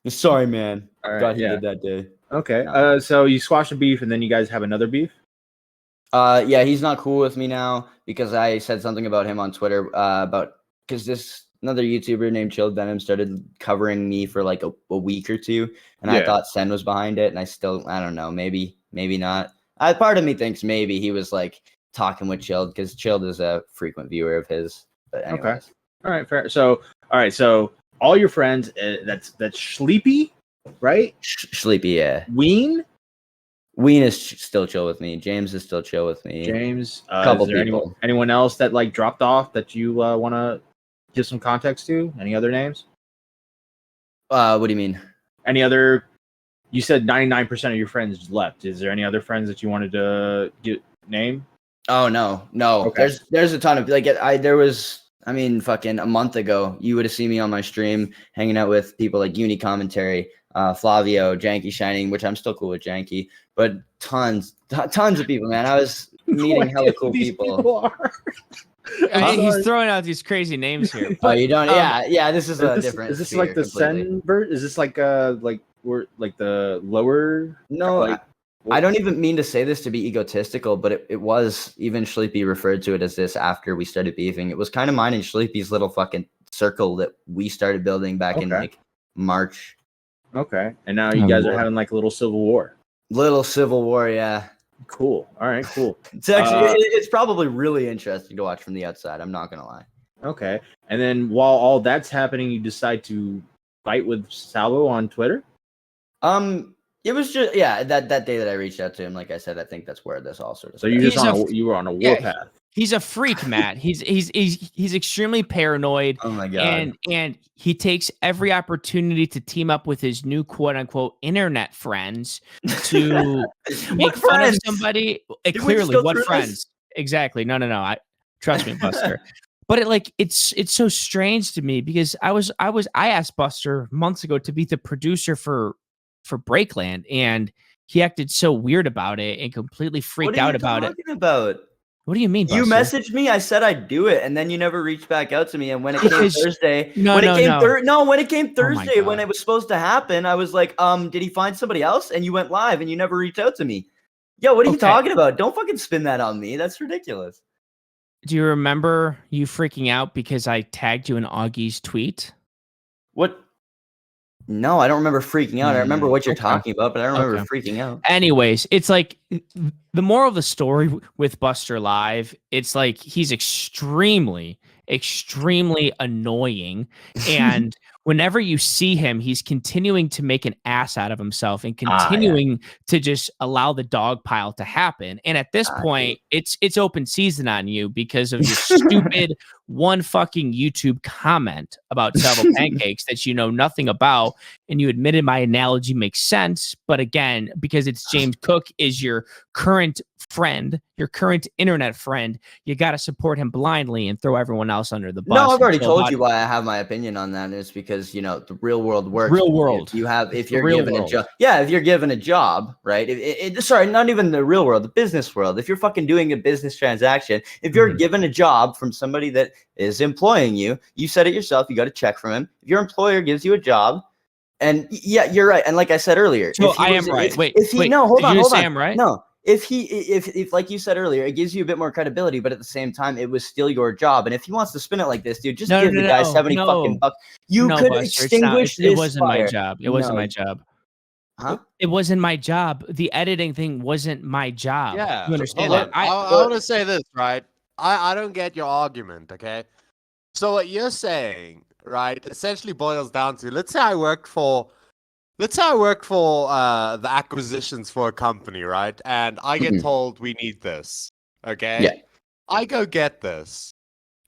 Sorry, man. All right, got heated that day. Okay. So you squashed the beef, and then you guys have another beef. Yeah, he's not cool with me now because I said something about him on Twitter about because this another YouTuber named Chilled Venom started covering me for like a week or two, and I thought Sen was behind it, and I don't know, maybe not. Part of me thinks maybe he was like talking with Chilled because Chilled is a frequent viewer of his. But anyways. Okay, all right, fair. So all your friends, that's Sleepy, right? Sleepy, yeah. Ween is still chill with me. James is still chill with me. James, couple is there people. Anyone else that like dropped off that you want to give some context to? Any other names? What do you mean? Any other? You said 99% of your friends left. Is there any other friends that you wanted to name? Oh no. Okay. There's a ton of there was. I mean, fucking a month ago, you would have seen me on my stream hanging out with people like Uni Commentary, Flavio, Janky Shining, which I'm still cool with Janky, but tons of people, man. I was meeting hella cool people. He's throwing out these crazy names here. Oh, you don't? Yeah. This is a different. Is this sphere like the completely. Sen bird? Is this like we're like the lower? No, like, I don't even mean to say this to be egotistical, but it was, even Sleepy referred to it as this after we started beefing. It was kind of mine and Sleepy's little fucking circle that we started building back in like March. Okay. And now you guys are having like a little civil war. Little civil war, yeah. Cool. All right, cool. It's actually it's probably really interesting to watch from the outside. I'm not gonna lie. Okay. And then while all that's happening, you decide to fight with Salvo on Twitter? It was just that day that I reached out to him. Like I said, I think that's where this all sort of. So you were on a warpath. He's a freak, Matt. He's extremely paranoid. Oh my god! And he takes every opportunity to team up with his new quote unquote internet friends to make fun of somebody. Clearly, what friends? Exactly. No. I trust me, Buster. But it's so strange to me because I asked Buster months ago to be the producer for Breakland, and he acted so weird about it and completely freaked out about it. What do you mean, Buster? You messaged me. I said I'd do it, and then you never reached back out to me. And when it came Thursday, when it came Thursday, when it was supposed to happen, I was like, did he find somebody else? And you went live, and you never reached out to me. Yo, what are you talking about? Don't fucking spin that on me. That's ridiculous. Do you remember you freaking out because I tagged you in Augie's tweet? What? No, I don't remember freaking out. I remember what you're talking about, but I don't remember freaking out. Anyways, it's like the moral of the story with Buster Live, it's like he's extremely annoying. And whenever you see him, he's continuing to make an ass out of himself and continuing to just allow the dog pile to happen. And at this point, it's open season on you because of your stupid one fucking YouTube comment about Salvo pancakes that you know nothing about. And you admitted my analogy makes sense. But again, because it's James Cook is your current friend, your current internet friend, you got to support him blindly and throw everyone else under the bus. No, I've already told you why I have my opinion on that. It's because, the real world works. Real world. If you're given a job. Yeah, if you're given a job, right? Sorry, not even the real world, the business world. If you're fucking doing a business transaction, if you're given a job from somebody that is employing you, you said it yourself, you got a check from him. If your employer gives you a job, and yeah, you're right. And like I said earlier, so I am right. Hold on. I'm right? No. If like you said earlier, it gives you a bit more credibility, but at the same time, it was still your job. And if he wants to spin it like this, dude, just give the guy 70 fucking bucks. You could extinguish this. It wasn't my job. It wasn't my job. Huh? It wasn't my job. The editing thing wasn't my job. Yeah. You understand that? I want to say this, right? I don't get your argument, okay? So what you're saying, right, essentially boils down to, let's say I work for the acquisitions for a company, right? And I get told we need this, okay? Yeah. I go get this.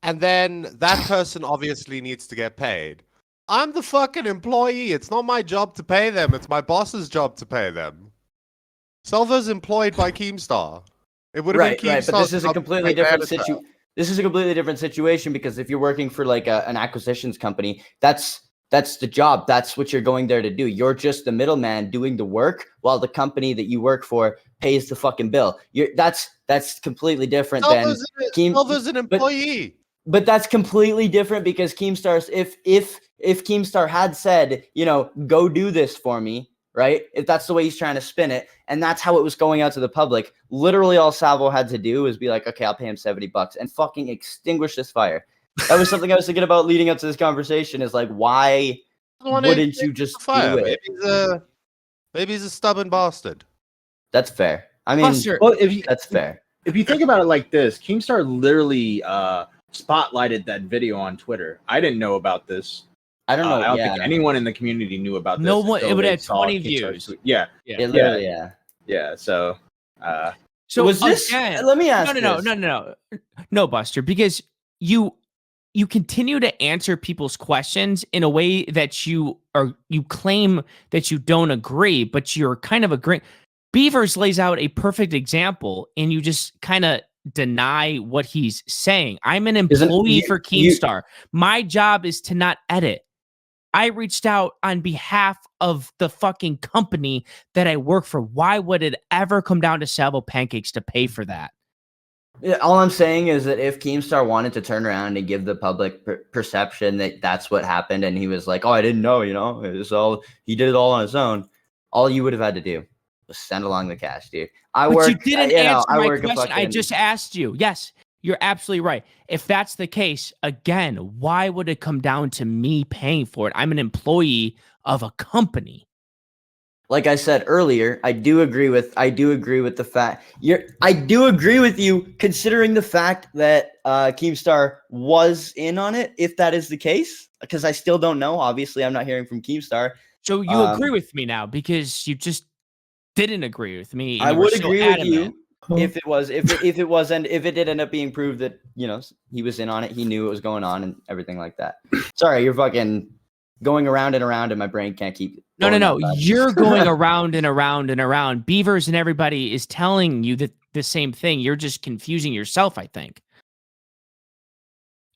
And then that person obviously needs to get paid. I'm the fucking employee. It's not my job to pay them. It's my boss's job to pay them. Salvo's employed by Keemstar. It would have been Keemstar. But this is a completely different situation. This is a completely different situation because if you're working for like an acquisitions company, that's the job. That's what you're going there to do. You're just the middleman doing the work while the company that you work for pays the fucking bill. That's completely different than Salvo's an employee. But that's completely different because Keemstar, if Keemstar had said, go do this for me, right? If that's the way he's trying to spin it, and that's how it was going out to the public, literally all Salvo had to do was be like, okay, I'll pay him $70 and fucking extinguish this fire. That was something I was thinking about leading up to this conversation. Is like, why wouldn't you just do it? Maybe he's a stubborn bastard. That's fair. I mean, Buster, Well, that's fair. if you think about it like this, Keemstar literally spotlighted that video on Twitter. I didn't know about this. I don't know. I don't think anyone in the community knew about this. No one. It until would they have saw 20 Keemstar's views. tweet. Yeah, It literally, yeah. yeah. So, So was this? again, Let me ask. no, Buster, because you continue to answer people's questions in a way that you claim that you don't agree, but you're kind of agreeing. Beavers lays out a perfect example, and you just kind of deny what he's saying. I'm an employee for Keemstar. My job is to not edit. I reached out on behalf of the fucking company that I work for. Why would it ever come down to Salvo Pancakes to pay for that? Yeah, all I'm saying is that if Keemstar wanted to turn around and give the public perception that that's what happened, and he was like, "Oh, I didn't know," it was all he did it all on his own. All you would have had to do was send along the cash, dude. You didn't answer my question. I just asked you. Yes, you're absolutely right. If that's the case, again, why would it come down to me paying for it? I'm an employee of a company. Like I said earlier, I do agree with the fact I do agree with you, considering the fact that Keemstar was in on it, if that is the case, because I still don't know. Obviously, I'm not hearing from Keemstar. So you agree with me now, because you just didn't agree with me. I would agree with you if it did end up being proved that, he was in on it, he knew what was going on and everything like that. Sorry, you're fucking going around and around, and my brain can't keep. No. You're going around and around and around. Beavers and everybody is telling you that the same thing. You're just confusing yourself, I think.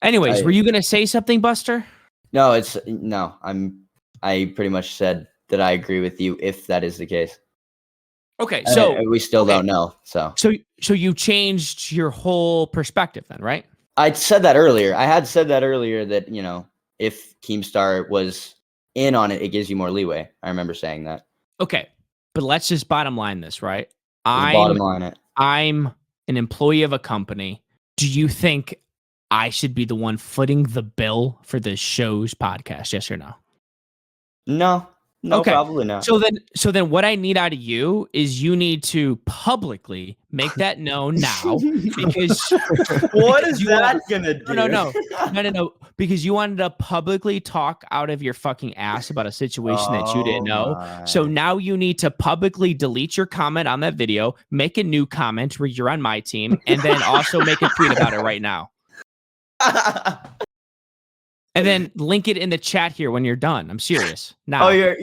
Anyways, were you going to say something, Buster? No, I pretty much said that I agree with you if that is the case. Okay, so we still don't know. So you changed your whole perspective then, right? I said that earlier. I had said that earlier that, if Keemstar was in on it, it gives you more leeway. I remember saying that. Okay, but let's just bottom line this, right? Bottom line it. I'm an employee of a company. Do you think I should be the one footing the bill for the show's podcast? Yes or no? No, okay. Probably not. So then what I need out of you is you need to publicly make that known now, because what is that gonna do? No, because you wanted to publicly talk out of your fucking ass about a situation that you didn't know. So now you need to publicly delete your comment on that video, make a new comment where you're on my team, and then also make a tweet about it right now. And then link it in the chat here when you're done. I'm serious. Now. You're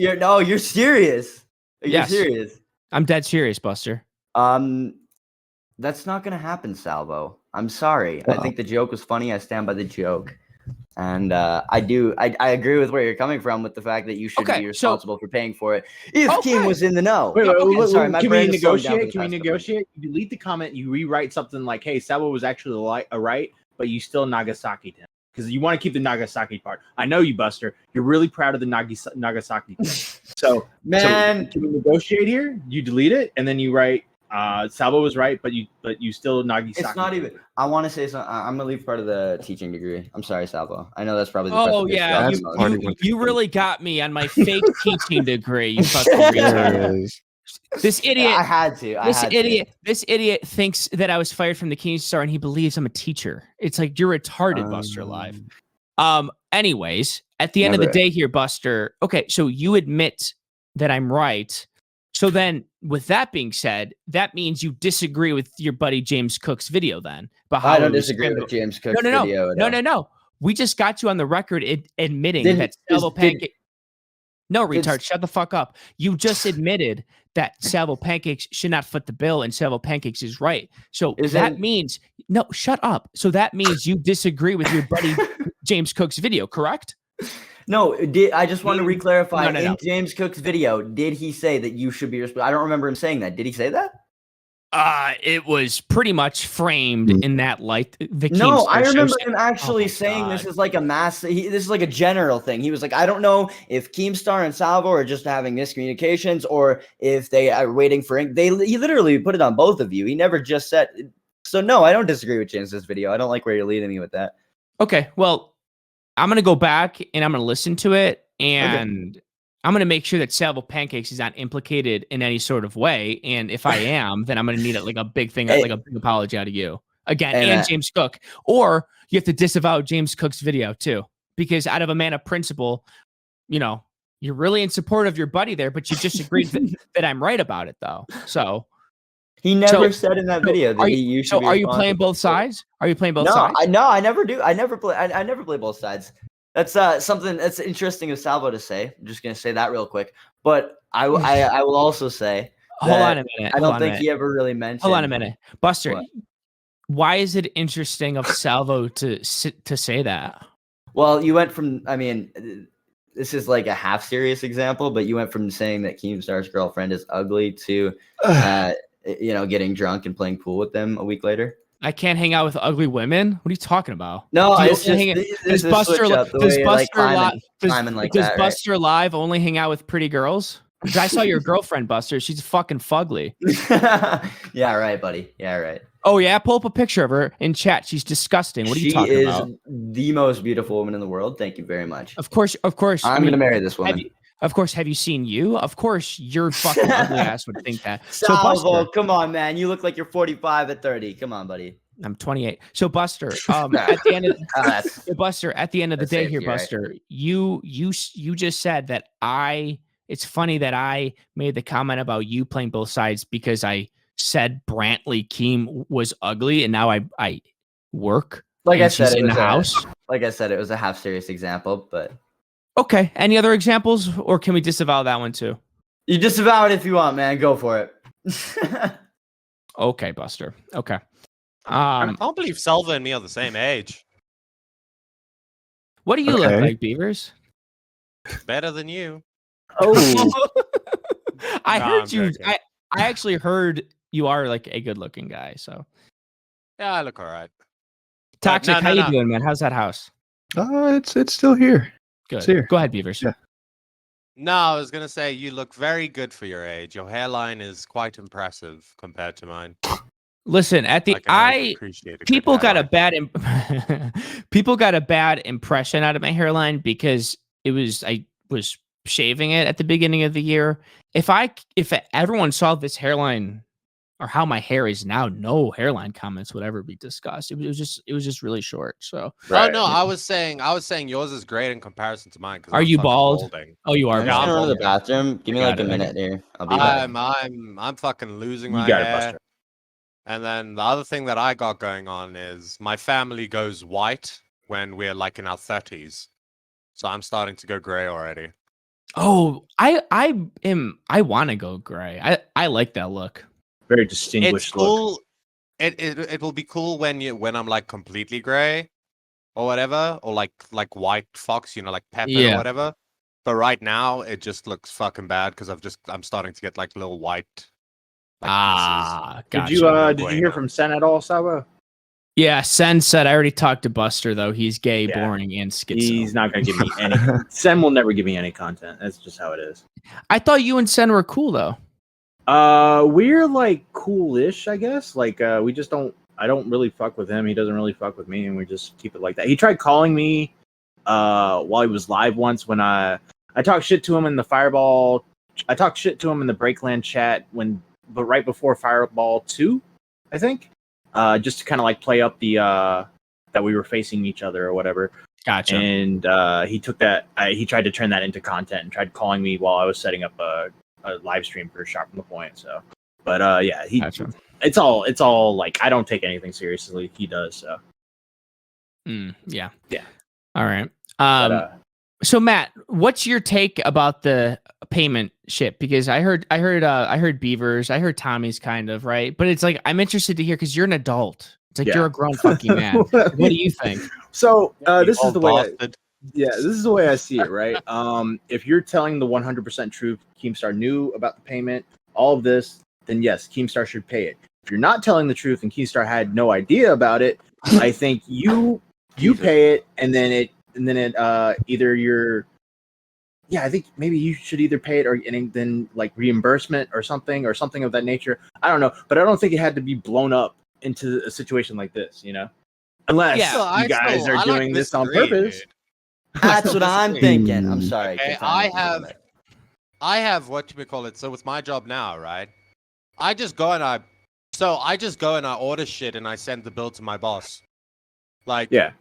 serious. You're serious. I'm dead serious, Buster. That's not gonna happen, Salvo. I'm sorry. Wow. I think the joke was funny. I stand by the joke. And I agree with where you're coming from with the fact that you should be responsible for paying for it. If Keem was in the know. Wait, sorry, can we negotiate? Can we negotiate? You delete the comment, you rewrite something like, "Hey, Salvo was actually right, but you still Nagasaki'd him." Because you want to keep the Nagasaki part. I know you, Buster. You're really proud of the Nagasaki part. So, can we negotiate here? You delete it, and then you write, Salvo was right, but you still Nagasaki. It's not even. I want to say something. I'm gonna leave part of the teaching degree. I'm sorry, Salvo. I know that's probably. You really got me on my fake teaching degree. You fucking retard. This idiot. I had to. This idiot thinks that I was fired from the Keemstar, and he believes I'm a teacher. It's like, you're retarded, BusterLIVE. Anyways, at the end of the day here, Buster. Okay, so you admit that I'm right. So then, with that being said, that means you disagree with your buddy James Cook's video then. But I don't disagree with James Cook's video. No. We just got you on the record admitting that Salvo Pancakes. No, retard, shut the fuck up. You just admitted that Salvo Pancakes should not foot the bill and Salvo Pancakes is right. So that means, no, shut up. So that means you disagree with your buddy James Cook's video, correct? No, I just want to re-clarify. In James Cook's video, did he say that you should be responsible? I don't remember him saying that. Did he say that? It was pretty much framed in that light. I remember him actually saying this is like a this is like a general thing. He was like, I don't know if Keemstar and Salvo are just having miscommunications or if they are waiting for ink. He literally put it on both of you. He never just said. So no, I don't disagree with James's video. I don't like where you're leading me with that. Okay, well, I'm gonna go back and I'm gonna listen to it, and I'm gonna make sure that Salvo Pancakes is not implicated in any sort of way. And if I am, then I'm gonna need like a big thing, like a big apology out of you again, and James Cook. Or you have to disavow James Cook's video too, because out of a man of principle, you know, you're really in support of your buddy there, but you just agreed that I'm right about it though. So. He never said in that video that you should. Are you playing both sides? Are you playing both sides? I never do. I never play. I never play both sides. That's something that's interesting of Salvo to say. I'm just gonna say that real quick. But I will also say. Hold on a minute. I don't think he ever really mentioned. Hold on a minute, Buster. Why is it interesting of Salvo to say that? Well, you went from. I mean, this is like a half serious example, but you went from saying that Keemstar's girlfriend is ugly to. Getting drunk and playing pool with them a week later. I can't hang out with ugly women. What are you talking about? No, does Buster Live only hang out with pretty girls? I saw your girlfriend, Buster. She's fucking fugly. Yeah, right, buddy. Yeah, right. Oh yeah, pull up a picture of her in chat. She's disgusting. What are you talking about? She is the most beautiful woman in the world. Thank you very much. Of course. I'm gonna marry this woman. Of course, have you seen you? Of course, your fucking ugly ass would think that. Salvo, come on, man. You look like you're 45 at 30. Come on, buddy. I'm 28. So, Buster, at the end of the day here, Buster, right? you just said that it's funny that I made the comment about you playing both sides because I said Brantley Keem was ugly, and now I work. Like I said, in the house. Like I said, it was a half serious example, but. Okay. Any other examples, or can we disavow that one too? You disavow it if you want, man. Go for it. Okay, Buster. Okay. I can't believe Salvo and me are the same age. What do you look like, Beavers? Better than you. Oh. I heard you. I actually heard you are like a good-looking guy. So. Yeah, I look all right. Toxic, how you doing, man? How's that house? It's still here. Good. Go ahead, Beavers. Yeah. No, I was gonna say you look very good for your age. Your hairline is quite impressive compared to mine. Listen, people got a bad impression out of my hairline because I was shaving it at the beginning of the year. If everyone saw this hairline or how my hair is now, no hairline comments would ever be discussed. It was just really short. So. Right. Oh no, I was saying yours is great in comparison to mine. Are you bald? Balding. Oh, you are. I'm going to the bathroom. Give me like a minute here. I'll be back. I'm fucking losing my hair. And then the other thing that I got going on is my family goes white when we're like in our 30s. So I'm starting to go gray already. Oh, I want to go gray. I like that look. Very distinguished look. It will be cool when I'm like completely gray or whatever, or like white fox, like pepper or whatever. But right now it just looks fucking bad because I'm starting to get like little white. Gotcha. Did you hear from Sen at all, Salvo? Yeah, Sen said I already talked to Buster though. He's gay, boring, and schizo. He's not gonna give me any. Sen will never give me any content. That's just how it is. I thought you and Sen were cool though. We're like coolish, I guess. Like, we just don't. I don't really fuck with him. He doesn't really fuck with me, and we just keep it like that. He tried calling me, while he was live once when I talked shit to him in the Fireball. I talked shit to him in the Breakland chat but right before Fireball 2, I think. Just to kind of like play up the that we were facing each other or whatever. Gotcha. And he took that. He tried to turn that into content and tried calling me while I was setting up a live stream for Sharp from the Point. So, but yeah, gotcha. It's all like I don't take anything seriously. He does. So. Yeah. All right. So Matt, what's your take about the payment shit? Because I heard Beavers, I heard Tommy's kind of right, but it's like I'm interested to hear because you're an adult. It's like you're a grown fucking man. What do you think? So this is the way. This is the way I see it, right? If you're telling the 100% truth, Keemstar knew about the payment, all of this, then yes, Keemstar should pay it. If you're not telling the truth and Keemstar had no idea about it, I think you pay it, and then it either you're. Yeah, I think maybe you should either pay it and then like reimbursement or something of that nature. I don't know, but I don't think it had to be blown up into a situation like this, Unless Yeah. you guys are I doing this on disagree, purpose. dude. That's what I'm thinking. I'm sorry. Okay, continue. I have what you call it. So with my job now, right? I just go and I order shit and I send the bill to my boss. Like, Yeah.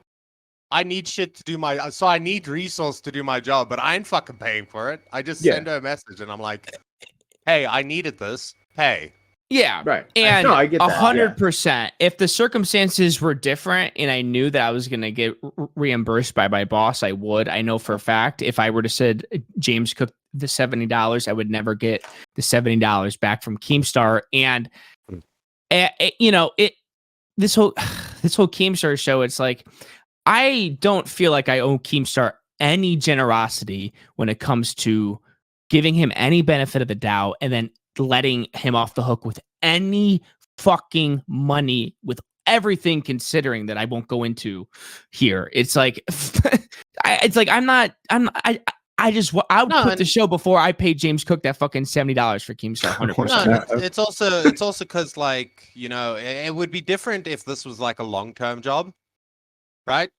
I need shit to do so I need resource to do my job, but I ain't fucking paying for it. I just send her a message and I'm like, hey, I needed this. Pay. Yeah. Right. And No, I get that. 100%. If the circumstances were different and I knew that I was going to get reimbursed by my boss, I would. I know for a fact if I were to said James Cook the $70, I would never get the $70 back from Keemstar. And this whole Keemstar show, it's like I don't feel like I owe Keemstar any generosity when it comes to giving him any benefit of the doubt and then letting him off the hook with any fucking money, with everything considering that I won't go into here. It's like I would put the show before I paid James Cook that fucking $70 for Keemstar. 100%. No, it's also because, like, you know, it would be different if this was like a long-term job, right?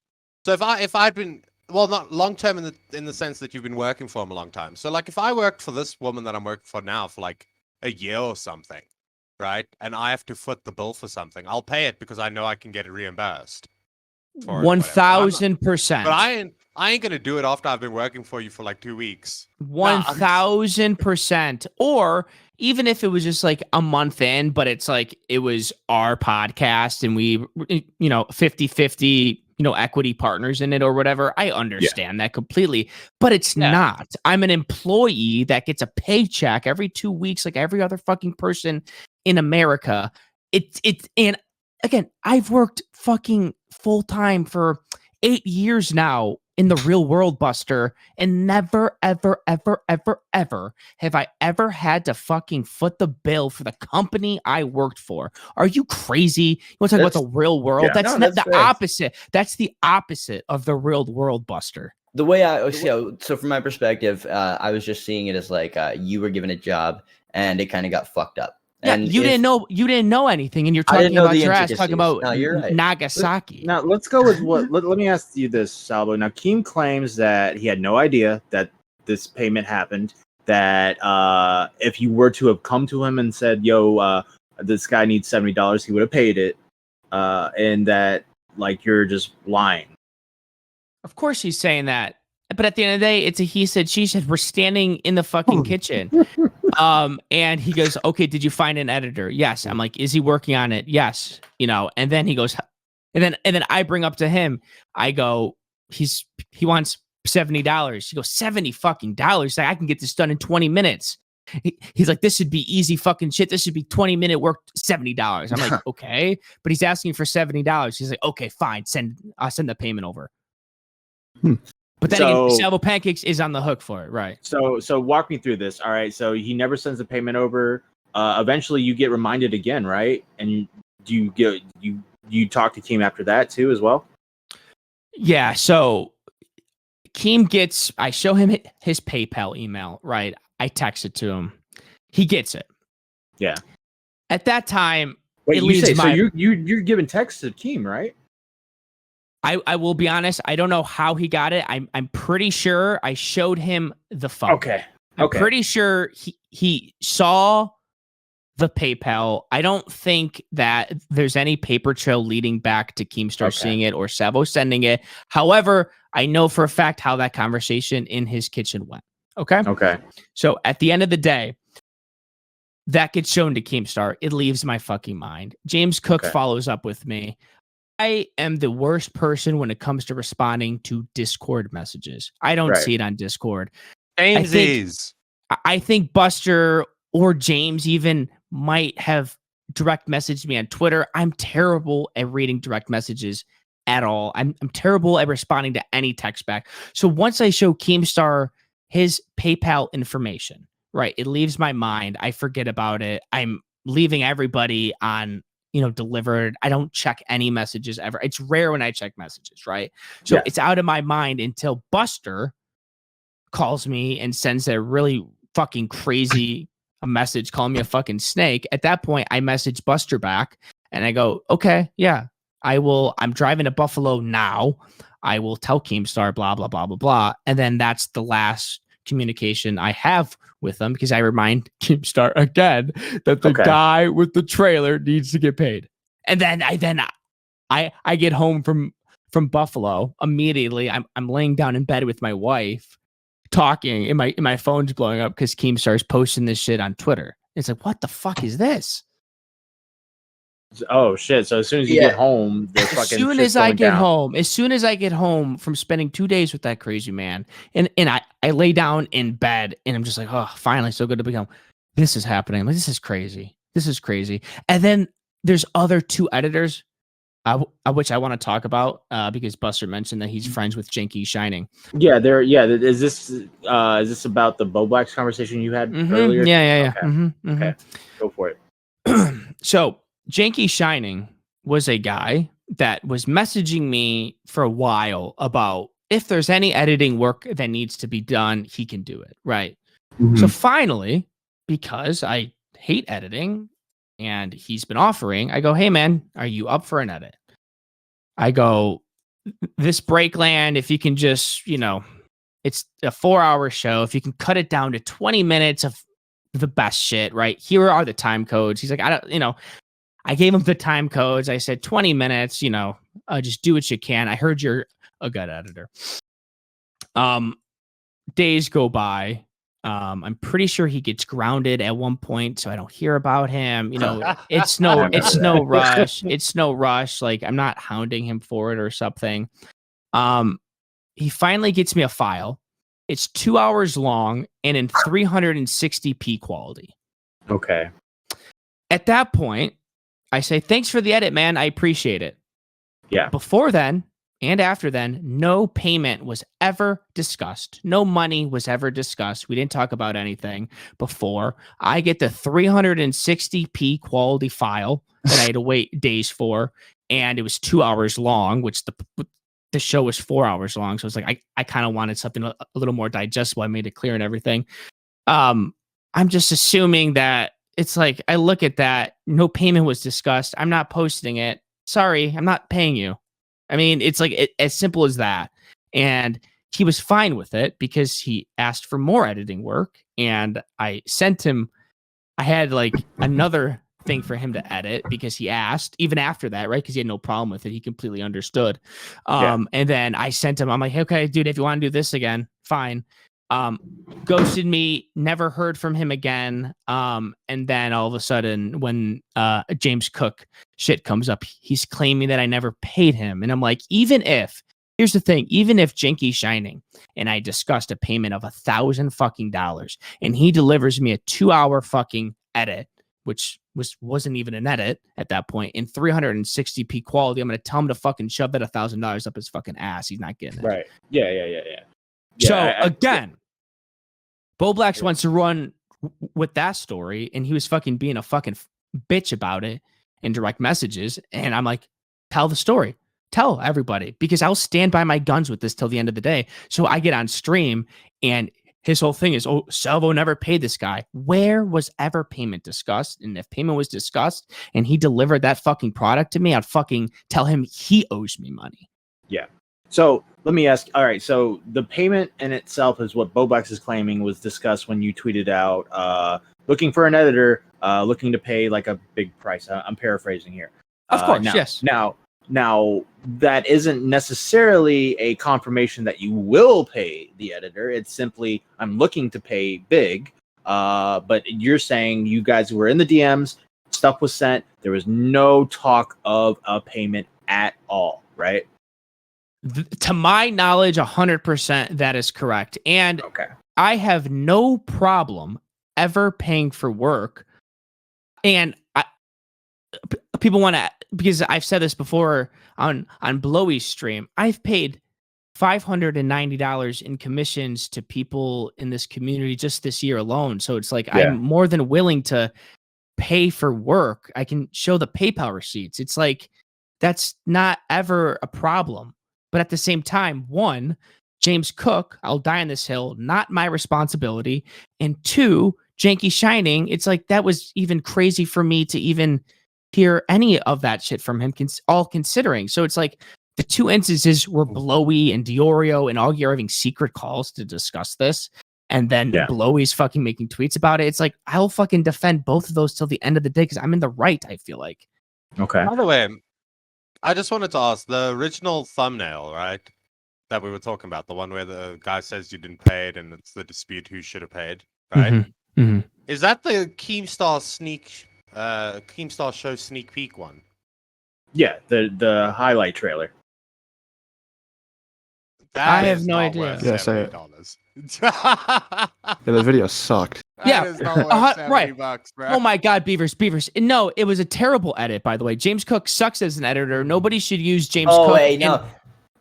So if I'd been, well, not long-term in the sense that you've been working for him a long time. So like if I worked for this woman that I'm working for now for like a year or something, right? And I have to foot the bill for something, I'll pay it because I know I can get it reimbursed. 1,000%. But I ain't gonna do it after I've been working for you for like 2 weeks. 1,000%. Or even if it was just like a month in, but it's like it was our podcast and we, 50-50, equity partners in it or whatever. I understand that completely, but it's not. I'm an employee that gets a paycheck every 2 weeks, like every other fucking person in America. And again, I've worked fucking full time for 8 years now in the real world, Buster, and never, ever, ever, ever, ever have I ever had to fucking foot the bill for the company I worked for. Are you crazy? You want to talk about the real world? Yeah. That's not the opposite. That's the opposite of the real world, Buster. The way so from my perspective, I was just seeing it as like you were given a job and it kind of got fucked up. Yeah, and you didn't know anything, and you're talking about your ass talking about Nagasaki. Now let's go with what. Let me ask you this, Salvo. Now Keem claims that he had no idea that this payment happened. That if you were to have come to him and said, "Yo, this guy needs $70," he would have paid it, and that like you're just lying. Of course, he's saying that. But at the end of the day, it's a he said, she said. We're standing in the fucking kitchen. And he goes, okay, did you find an editor? Yes. I'm like, is he working on it? Yes. And then he goes, and then I bring up to him, I go, he wants $70. He goes, $70 fucking dollars. Like, I can get this done in 20 minutes. He's like, this should be easy fucking shit. This should be 20-minute work, $70. I'm like, okay. But he's asking for $70. He's like, okay, fine. I'll send the payment over. But then again, Salvo Pancakes is on the hook for it, right? So walk me through this. All right. So he never sends the payment over. Eventually, you get reminded again, right? And you talk to Keem after that too, as well. Yeah. So Keem I show him his PayPal email, right? I text it to him. He gets it. Yeah. At that time, wait, so you're giving text to Keem, right? I will be honest. I don't know how he got it. I'm pretty sure I showed him the phone. Okay. I'm pretty sure he saw the PayPal. I don't think that there's any paper trail leading back to Keemstar seeing it or Salvo sending it. However, I know for a fact how that conversation in his kitchen went. Okay. Okay. So at the end of the day, that gets shown to Keemstar. It leaves my fucking mind. James Cook follows up with me. I am the worst person when it comes to responding to Discord messages. I don't see it on Discord. I think Buster or James even might have direct messaged me on Twitter. I'm terrible at reading direct messages at all. I'm terrible at responding to any text back. So once I show Keemstar his PayPal information, right, it leaves my mind. I forget about it. I'm leaving everybody on delivered. I don't check any messages ever. It's rare when I check messages, right? So it's out of my mind until Buster calls me and sends a really fucking crazy message calling me a fucking snake. At that point, I message Buster back and I go, okay, yeah, I'm driving to Buffalo now. I will tell Keemstar, blah, blah, blah, blah, blah. And then that's the last communication I have with them because I remind Keemstar again that the guy with the trailer needs to get paid. And then I get home from Buffalo immediately. I'm laying down in bed with my wife talking and my phone's blowing up because Keemstar's posting this shit on Twitter. It's like, what the fuck is this? Oh shit! So as soon as you get home, as soon as I get home from spending 2 days with that crazy man, and I lay down in bed and I'm just like, oh, finally, so good to be home. This is happening. Like, this is crazy. And then there's other 2 editors, which I want to talk about because Buster mentioned that he's friends with Janky Shining. Yeah, is this about the Bo Blacks conversation you had earlier? Yeah. Okay. Okay, go for it. So Janky Shining was a guy that was messaging me for a while about if there's any editing work that needs to be done, he can do it. Right. So finally, because I hate editing and he's been offering, I go, hey man, are you up for an edit? I go, this Breakland, if you can just, it's a 4-hour show. If you can cut it down to 20 minutes of the best shit, right? Here are the time codes. He's like, I gave him the time codes. I said 20 minutes, just do what you can. I heard you're a good editor. Days go by. I'm pretty sure he gets grounded at one point, so I don't hear about him. It's no rush. It's no rush. Like, I'm not hounding him for it or something. He finally gets me a file. It's 2 hours long and in 360p quality. Okay. At that point, I say, thanks for the edit, man. I appreciate it. Yeah. Before then and after then, no payment was ever discussed. No money was ever discussed. We didn't talk about anything before. I get the 360p quality file that I had to wait days for, and it was 2 hours long, which the show was 4 hours long. So it's like I kind of wanted something a little more digestible. I made it clear and everything. I'm just assuming that it's like, I look at that, no payment was discussed. I'm not posting it. Sorry, I'm not paying you. I mean, it's like as simple as that. And he was fine with it because he asked for more editing work. And I sent him, I had like another thing for him to edit because he asked even after that, right? Because he had no problem with it. He completely understood. And then I sent him, I'm like, hey, okay, dude, if you want to do this again, fine. Ghosted me, never heard from him again. And then all of a sudden when James Cook shit comes up, he's claiming that I never paid him. And I'm like, here's the thing, even if Janky Shining and I discussed a payment of $1,000 fucking dollars and he delivers me a 2-hour fucking edit, which wasn't even an edit at that point, in 360p quality, I'm gonna tell him to fucking shove that $1,000 up his fucking ass. He's not getting it. Right. Yeah. So again, Bo Blacks wants to run with that story, and he was fucking being a fucking bitch about it in direct messages. And I'm like, tell the story, tell everybody, because I'll stand by my guns with this till the end of the day. So I get on stream, and his whole thing is, oh, Salvo never paid this guy. Where was ever payment discussed? And if payment was discussed and he delivered that fucking product to me, I'd fucking tell him he owes me money. Yeah. So let me ask. All right. So the payment in itself is what Bo Blacks is claiming was discussed when you tweeted out, looking for an editor, looking to pay like a big price. I'm paraphrasing here. Of course, yes. Now that isn't necessarily a confirmation that you will pay the editor. It's simply I'm looking to pay big. But you're saying you guys were in the DMs, stuff was sent. There was no talk of a payment at all, right? To my knowledge, 100% that is correct. And I have no problem ever paying for work. And people want to, because I've said this before on Blowy's stream, I've paid $590 in commissions to people in this community just this year alone. So it's like, I'm more than willing to pay for work. I can show the PayPal receipts. It's like, that's not ever a problem. But at the same time, one, James Cook, I'll die on this hill, not my responsibility. And two, Janky Shining, it's like that was even crazy for me to even hear any of that shit from him, all considering. So it's like the two instances where Blowy and Diorio and Augie are having secret calls to discuss this, and then Blowy's fucking making tweets about it. It's like, I'll fucking defend both of those till the end of the day because I'm in the right, I feel like. Okay. By the way, I just wanted to ask, the original thumbnail, right, that we were talking about, the one where the guy says you didn't pay it and it's the dispute who should have paid, right? Mm-hmm. Mm-hmm. Is that the Keemstar Keemstar show sneak peek one? Yeah, the highlight trailer. I have no idea. Yeah, say $70. Yeah, the video sucked. Yeah, That is not worth 70 right. bucks, bro. Oh my God, Beavers. No, it was a terrible edit, by the way. James Cook sucks as an editor. Nobody should use James Cook. Oh, wait, no.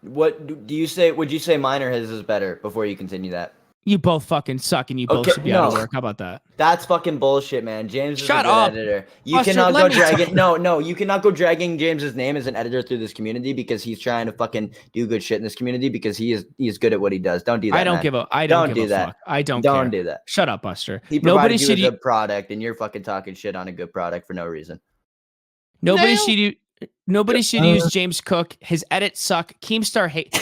What do you say? Would you say mine or his is better before you continue that? You both fucking suck, and you both should be out of work. How about that? That's fucking bullshit, man. James is a good editor. You Buster, cannot let go me dragging. No, you cannot go dragging James's name as an editor through this community because he's trying to fucking do good shit in this community because he is good at what he does. Don't do that. I don't man. give a. I Don't don't do give a that. fuck. I don't. Don't care. do that. Shut up, Buster. He provided you a good product, and you're fucking talking shit on a good product for no reason. Nobody should use James Cook. His edits suck. Keemstar hate.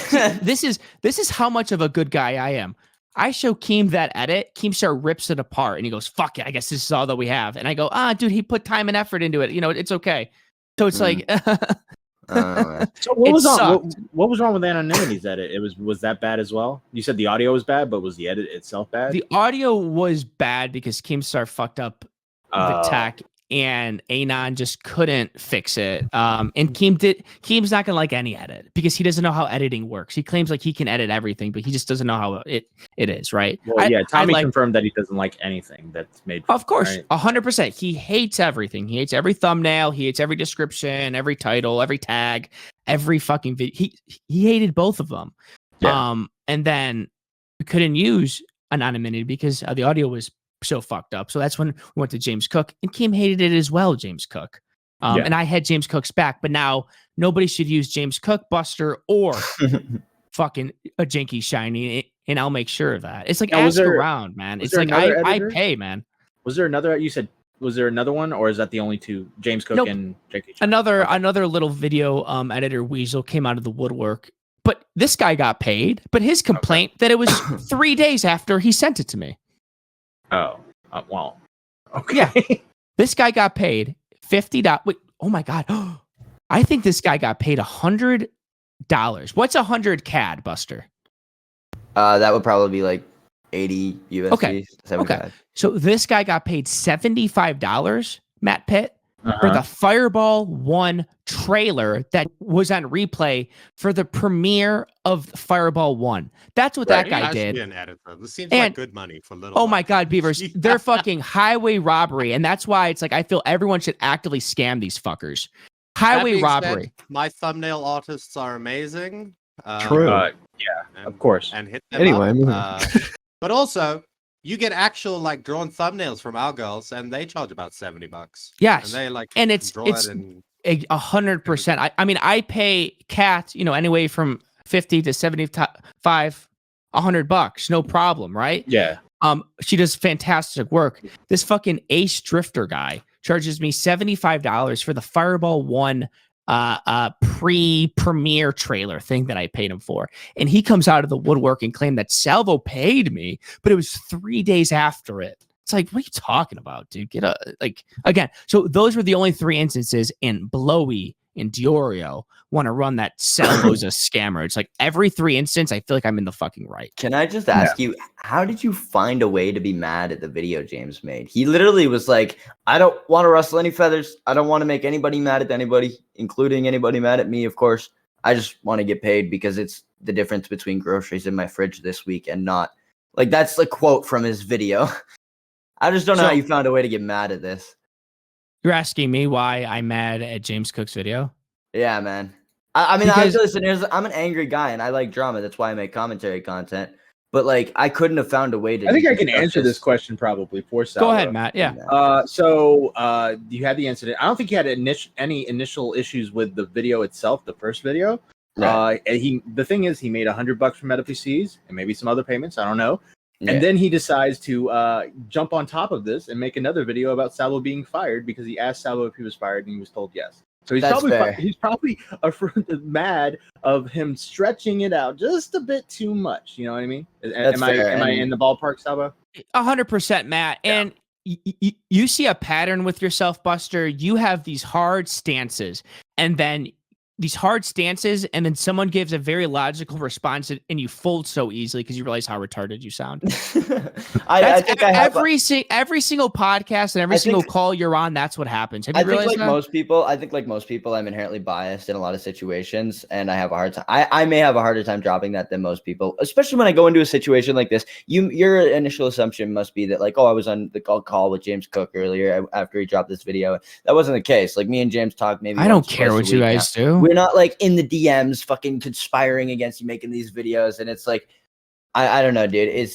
This is how much of a good guy I am. I show Keem that edit. Keemstar rips it apart, and he goes, "Fuck it, I guess this is all that we have." And I go, "Dude, he put time and effort into it. You know, it's okay." So it's like, so what was wrong with Anonymity's edit? Was that bad as well? You said the audio was bad, but was the edit itself bad? The audio was bad because Keemstar fucked up the tech, and Anon just couldn't fix it. And Keem's not gonna like any edit because he doesn't know how editing works. He claims like he can edit everything, but he just doesn't know how it is, right? Well, Tommy confirmed that he doesn't like anything that's made. Of course, 100%. He hates everything. He hates every thumbnail. He hates every description, every title, every tag, every fucking video. He hated both of them. Yeah. And then we couldn't use anonymity because the audio was so fucked up. So that's when we went to James Cook, and Keem hated it as well, James Cook. And I had James Cook's back, but now nobody should use James Cook, Buster, or fucking a Janky Shiny, and I'll make sure of that. It's like ask around, man. It's like I pay, man. Was there another? You said was there another one, or is that the only two? James Cook and Janky Shiny? Another little video editor Weasel came out of the woodwork, but this guy got paid. But his complaint that it was 3 days after he sent it to me. Oh, well, okay. Yeah, this guy got paid $50. Wait, oh my God, I think this guy got paid $100. What's 100 CAD, Buster? That would probably be like 80 USD. Okay. 75. Okay. So this guy got paid $75, Matt Pitt, for the Fireball 1 trailer that was on replay for the premiere of Fireball 1. That's what that guy did. An editor. This seems like good money for little. Oh my God, Beavers, they're fucking highway robbery, and that's why it's like I feel everyone should actively scam these fuckers. Highway robbery. My thumbnail artists are amazing. True. Of course. And hit them Anyway, up. But also, you get actual like drawn thumbnails from our girls, and they charge about $70. Yes, and they like it's draw it and 100%. I mean, I pay Kat, anyway from 50 to 75, $100, no problem, right? Yeah. She does fantastic work. This fucking Ace Drifter guy charges me $75 for the Fireball 1 pre-premiere trailer thing that I paid him for. And he comes out of the woodwork and claimed that Salvo paid me, but it was 3 days after it. It's like, what are you talking about, dude? Again. So those were the only 3 instances, and Blowy and Diorio want to run that Salvo's a scammer. It's like every 3 instances, I feel like I'm in the fucking right. Can I just ask you, how did you find a way to be mad at the video James made? He literally was like, I don't want to rustle any feathers. I don't want to make anybody mad at anybody, including anybody mad at me, of course. I just want to get paid because it's the difference between groceries in my fridge this week and not. Like, that's the quote from his video. I just don't know how you found a way to get mad at this. You're asking me why I'm mad at James Cook's video? Yeah, man. I mean, I'm an angry guy and I like drama. That's why I make commentary content. But like, I couldn't have found a way to. I think I can answer this question probably for Salvo. Go ahead, Matt. Yeah. So you had the incident. I don't think you had any initial issues with the video itself, the first video. Right. The thing is, he made $100 from Meta PCs and maybe some other payments. I don't know. And then he decides to jump on top of this and make another video about Salvo being fired because he asked Salvo if he was fired and he was told yes. So he's probably mad of him stretching it out just a bit too much. You know what I mean? Am I in the ballpark, Salvo? 100%, Matt. And you see a pattern with yourself, Buster. You have these hard stances, and then someone gives a very logical response, and you fold so easily because you realize how retarded you sound. I think every single podcast and every single call you're on, that's what happens. Have you realized that? I think like most people, I'm inherently biased in a lot of situations, and I have a hard time. I may have a harder time dropping that than most people, especially when I go into a situation like this. Your initial assumption must be that like, oh, I was on the call with James Cook earlier after he dropped this video. That wasn't the case. Like me and James talked maybe. I don't care what you guys do. We're not like in the DMs fucking conspiring against you making these videos. And it's like, I don't know, dude.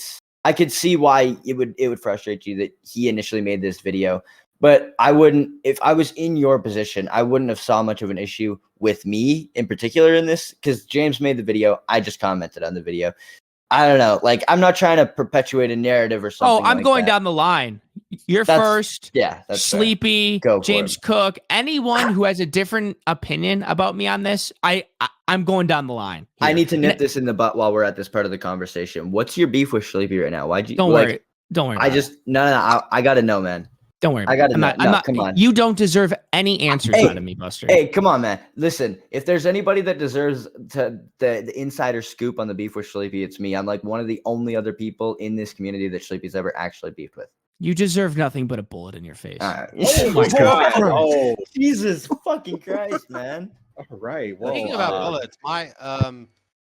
I could see why it would frustrate you that he initially made this video, but I wouldn't, if I was in your position, I wouldn't have saw much of an issue with me in particular in this, because James made the video. I just commented on the video. I don't know. Like, I'm not trying to perpetuate a narrative or something. Oh, I'm going down the line. You're first. Yeah. That's Sleepy, James Cook, anyone who has a different opinion about me on this, I'm going down the line. Here. I need to nip this in the butt while we're at this part of the conversation. What's your beef with Sleepy right now? Why'd you? Don't worry. I gotta know, man. Don't worry. I gotta know. I'm not. Come on. You don't deserve any answers out of me, Buster. Hey, come on, man. Listen, if there's anybody that deserves the insider scoop on the beef with Sleepy, it's me. I'm like one of the only other people in this community that Sleepy's ever actually beefed with. You deserve nothing but a bullet in your face. Oh my God. Oh, Jesus fucking Christ, man. All right. Well, speaking about bullets, my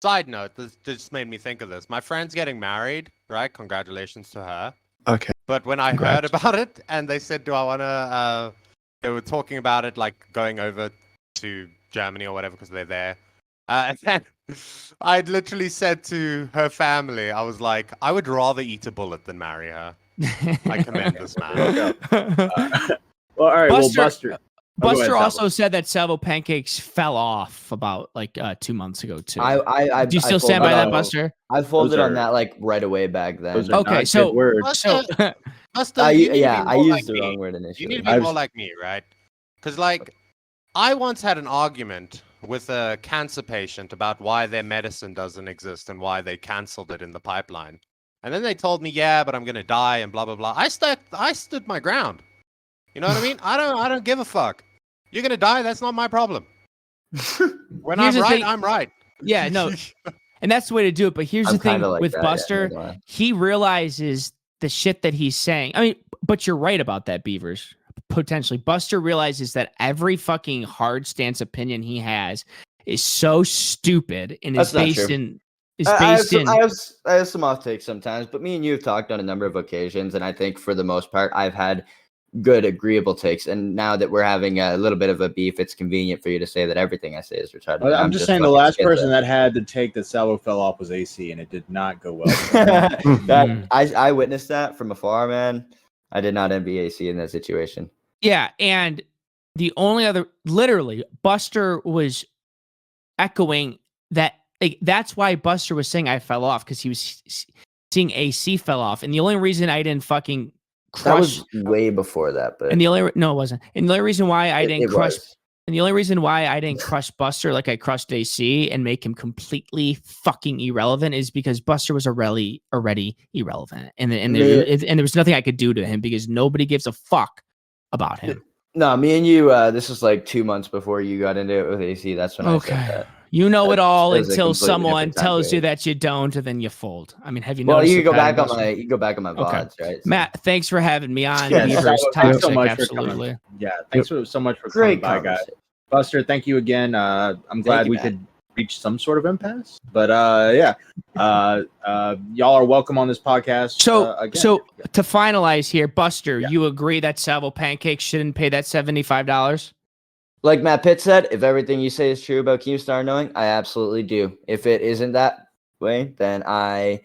side note, this just made me think of this. My friend's getting married, right? Congratulations to her. Okay. But when I heard about it and they said, do I want to, they were talking about it, like going over to Germany or whatever, because they're there. And then I literally said to her family, I was like, I would rather eat a bullet than marry her. I commend this man. Well, all right. Buster. Buster also said that Salvo Pancakes fell off about like 2 months ago too. Do you still stand by that, Buster? I folded on that like right away back then. Okay, so Buster, I used the wrong word initially. You need to be more like me, right? Because like I once had an argument with a cancer patient about why their medicine doesn't exist and why they canceled it in the pipeline. And then they told me, yeah, but I'm gonna die and blah blah blah. I stood my ground. You know what I mean? I don't give a fuck. You're gonna die. That's not my problem. When I'm right, I'm right. Yeah, no, and that's the way to do it. But here's the thing with Buster: he realizes the shit that he's saying. I mean, but you're right about that, Beavers. Potentially, Buster realizes that every fucking hard stance opinion he has is so stupid and is based in. I have some off takes sometimes, but me and you have talked on a number of occasions, and I think for the most part, I've had good, agreeable takes. And now that we're having a little bit of a beef, it's convenient for you to say that everything I say is retarded. Well, I'm just saying the last person that had the take that Salvo fell off was AC, and it did not go well. I witnessed that from afar, man. I did not envy AC in that situation. Yeah, and the only other, literally, Buster was echoing that. Like, that's why Buster was saying I fell off, because he was seeing AC fell off, and the only reason I didn't fucking crush. That was way before that, but no, it wasn't. And the only reason why I didn't crush. And the only reason why I didn't crush Buster like I crushed AC and make him completely fucking irrelevant is because Buster was already irrelevant, and there was nothing I could do to him because nobody gives a fuck about him. No, me and you. This was like 2 months before you got into it with AC. That's when I said that. You know it all until someone tells you that you don't, and then you fold. I mean, have you noticed? Well, you go back on my VODs, right? Matt, thanks for having me on. Thanks so much absolutely. Thanks so much for coming by, guys. Buster, thank you again. I'm glad we could reach some sort of impasse. But y'all are welcome on this podcast. So to finalize here, Buster, you agree that Salvo Pancakes shouldn't pay that $75? Like Matt Pitt said, if everything you say is true about Keemstar knowing, I absolutely do. If it isn't that way, then and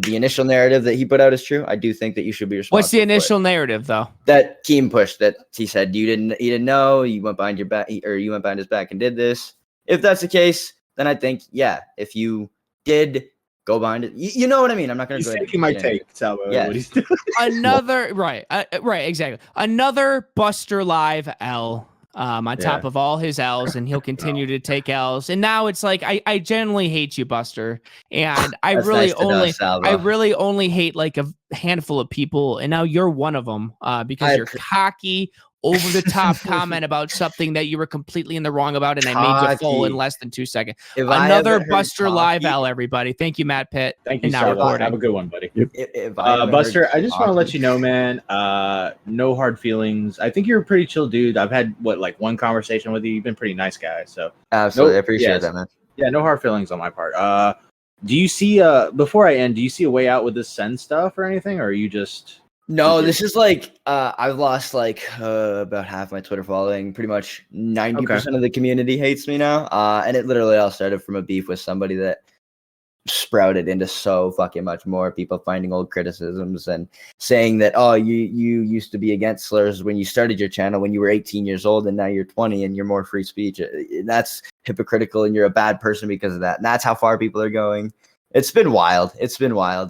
the initial narrative that he put out is true, I do think that you should be responsible. What's the initial narrative, though? That Keem pushed, that he said you didn't know, you went behind your back, or you went behind his back and did this. If that's the case, then I think, yeah, if you did go behind it. You know what I mean? I'm not going to He's go taking my get into take, Salvo. Yeah. What he's doing. Another right, exactly. Another BusterLIve L. On top of all his L's, and he'll continue to take L's. And now it's like I genuinely hate you, Buster. And I That's really nice to know, Salvo. I really only hate like a handful of people, and now you're one of them because you're cocky, over the top comment about something that you were completely in the wrong about, and I made you full in less than 2 seconds. Another BusterLIve L, everybody. Thank you, Matt Pitt. Thank you, Salvo. Have a good one, buddy. Buster, I just want to let you know, man, no hard feelings. I think you're a pretty chill dude. I've had one conversation with you. You've been a pretty nice guy. So absolutely, I appreciate that, man. Yeah, no hard feelings on my part. Do you see before I end, do you see a way out with this send stuff or anything, or are you just No, this is like I've lost about half my Twitter following. Pretty much 90% of the community hates me now. And it literally all started from a beef with somebody that sprouted into so fucking much more. People finding old criticisms and saying that, oh, you used to be against slurs when you started your channel when you were 18 years old, and now you're 20 and you're more free speech. That's hypocritical, and you're a bad person because of that. And that's how far people are going. It's been wild.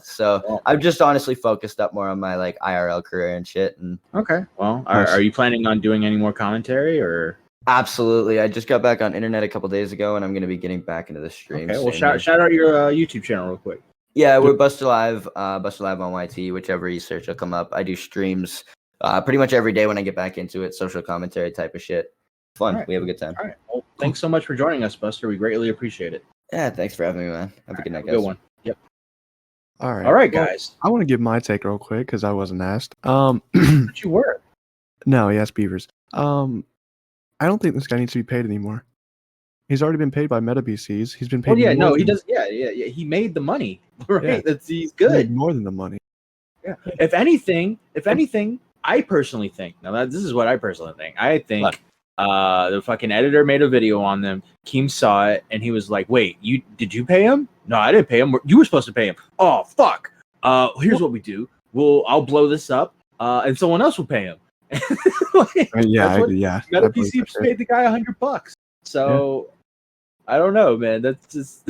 So I've just honestly focused up more on my IRL career and shit. And okay. Well, are you planning on doing any more commentary or? Absolutely. I just got back on internet a couple days ago, and I'm going to be getting back into the stream. Okay. Well, shout out your YouTube channel real quick. Yeah, we're BusterLIve, BusterLIve on YT. Whichever you search will come up. I do streams pretty much every day when I get back into it. Social commentary type of shit. Fun. Right. We have a good time. All right. Well, thanks so much for joining us, Buster. We greatly appreciate it. Yeah, thanks for having me, man. Have a good night, guys. Good one. Yep. All right. All right, guys. I want to give my take real quick because I wasn't asked. But you were. No, yes, Beavers. I don't think this guy needs to be paid anymore. He's already been paid by MetaBCs. He's been paid. He does. Yeah. He made the money, right? Yeah. He's good. He made more than the money. Yeah. If anything, I personally think. Now, this is what I personally think. I think the fucking editor made a video on them. Keem saw it, and he was like, "Wait, did you pay him? No, I didn't pay him. You were supposed to pay him. Oh, fuck. Here's what we do. I'll blow this up, and someone else will pay him." Yeah. MetaPC paid the guy $100. So I don't know, man. That's just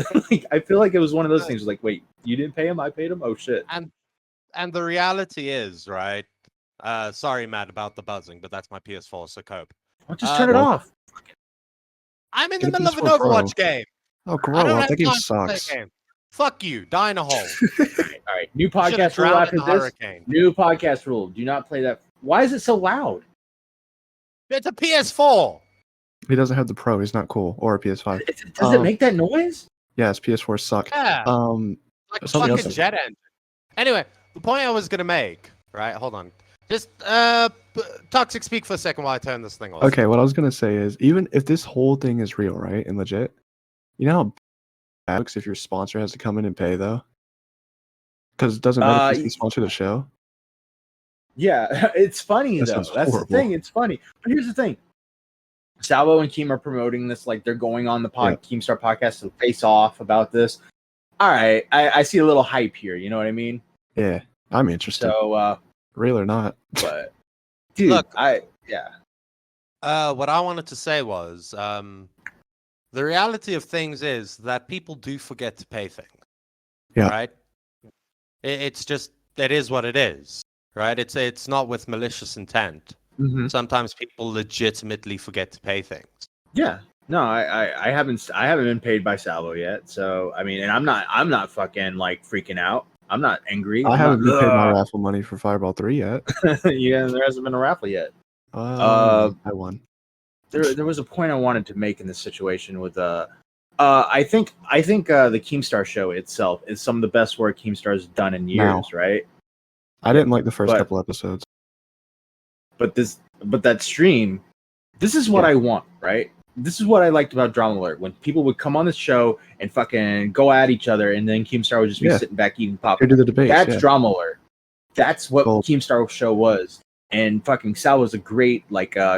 I feel like it was one of those things. Like, wait, you didn't pay him? I paid him. Oh shit. And the reality is, right? Sorry, Matt, about the buzzing, but that's my PS4, so cope. I'll just turn it off. I'm in the middle of an Overwatch game. Oh, grow up. That game sucks. Fuck you. Die in a hole. All right. New podcast rule after this. Hurricane. New podcast rule. Do not play that. Why is it so loud? It's a PS4. He doesn't have the Pro. He's not cool. Or a PS5. Does it make that noise? Yes, PS4 suck. Yeah. Like a fucking jet engine. Anyway, the point I was going to make, right? Hold on. Just toxic speak for a second while I turn this thing off. Okay, what I was going to say is, even if this whole thing is real, right, and legit, you know how bad it looks if your sponsor has to come in and pay, though? Because it doesn't matter if you sponsor the show. Yeah, it's funny, though. That's horrible. The thing. It's funny. But here's the thing. Salvo and Keem are promoting this. Like, they're going on the Keemstar podcast to face off about this. All right. I see a little hype here. You know what I mean? Yeah, I'm interested. So, real or not. But, dude, look, what I wanted to say was, the reality of things is that people do forget to pay things. Yeah. Right? It's just, it is what it is. Right? It's not with malicious intent. Mm-hmm. Sometimes people legitimately forget to pay things. Yeah. No, I haven't been paid by Salvo yet. So I mean, and I'm not fucking like freaking out. I'm not angry. I haven't been paid my raffle money for Fireball 3 yet. Yeah, there hasn't been a raffle yet. I won. There was a point I wanted to make in this situation with I think the Keemstar show itself is some of the best work Keemstar's done in years, right? I didn't like the first couple episodes. But that stream, this is what I want, right? This is what I liked about Drama Alert. When people would come on the show and fucking go at each other, and then Keemstar would just be sitting back eating popcorn. Do the debates, That's Drama Alert. That's what Keemstar show was. And fucking Sal was a great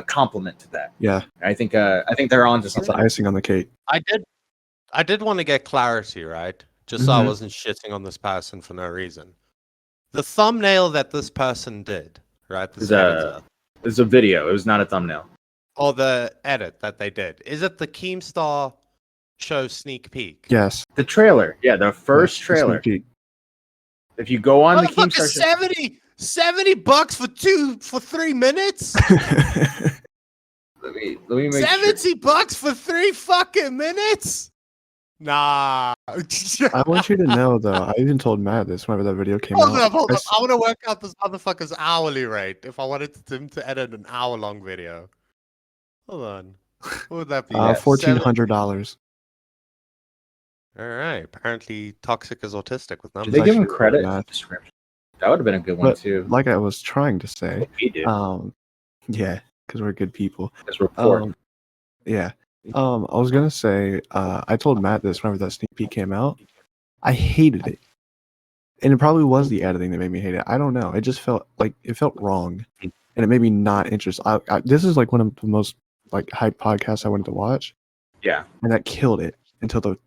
compliment to that. Yeah. I think they're on to something. It's icing on the cake. I did want to get clarity, right? Just so I wasn't shitting on this person for no reason. The thumbnail that this person did, right? It's a video. It was not a thumbnail. Or the edit that they did. Is it the Keemstar show sneak peek? Yes. The trailer. Yeah, the first Yes, trailer. sneak If you go on the Motherfucker, Keemstar show, $70 for 3 minutes? peek. let me make sure. $70 for 3 fucking minutes? Nah. I want you to know, though. I even told Matt this whenever that video came Hold out. up. I want to work out this motherfucker's hourly rate if I wanted him to edit an hour-long video. Hold on. What would that be? $1,400. All right. Apparently, Toxic is autistic with Did numbers. they give him actually credit? math. Description. That would have been a good one But too. like I was trying to say, We do. yeah, because we're good people. This report. Yeah. I was gonna say, I told Matt this whenever that sneak peek came out. I hated it, and it probably was the editing that made me hate it. I don't know. It just felt like it felt wrong, and it made me not interested. This is like one of the most like hype podcasts I wanted to watch. Yeah, and that killed it until the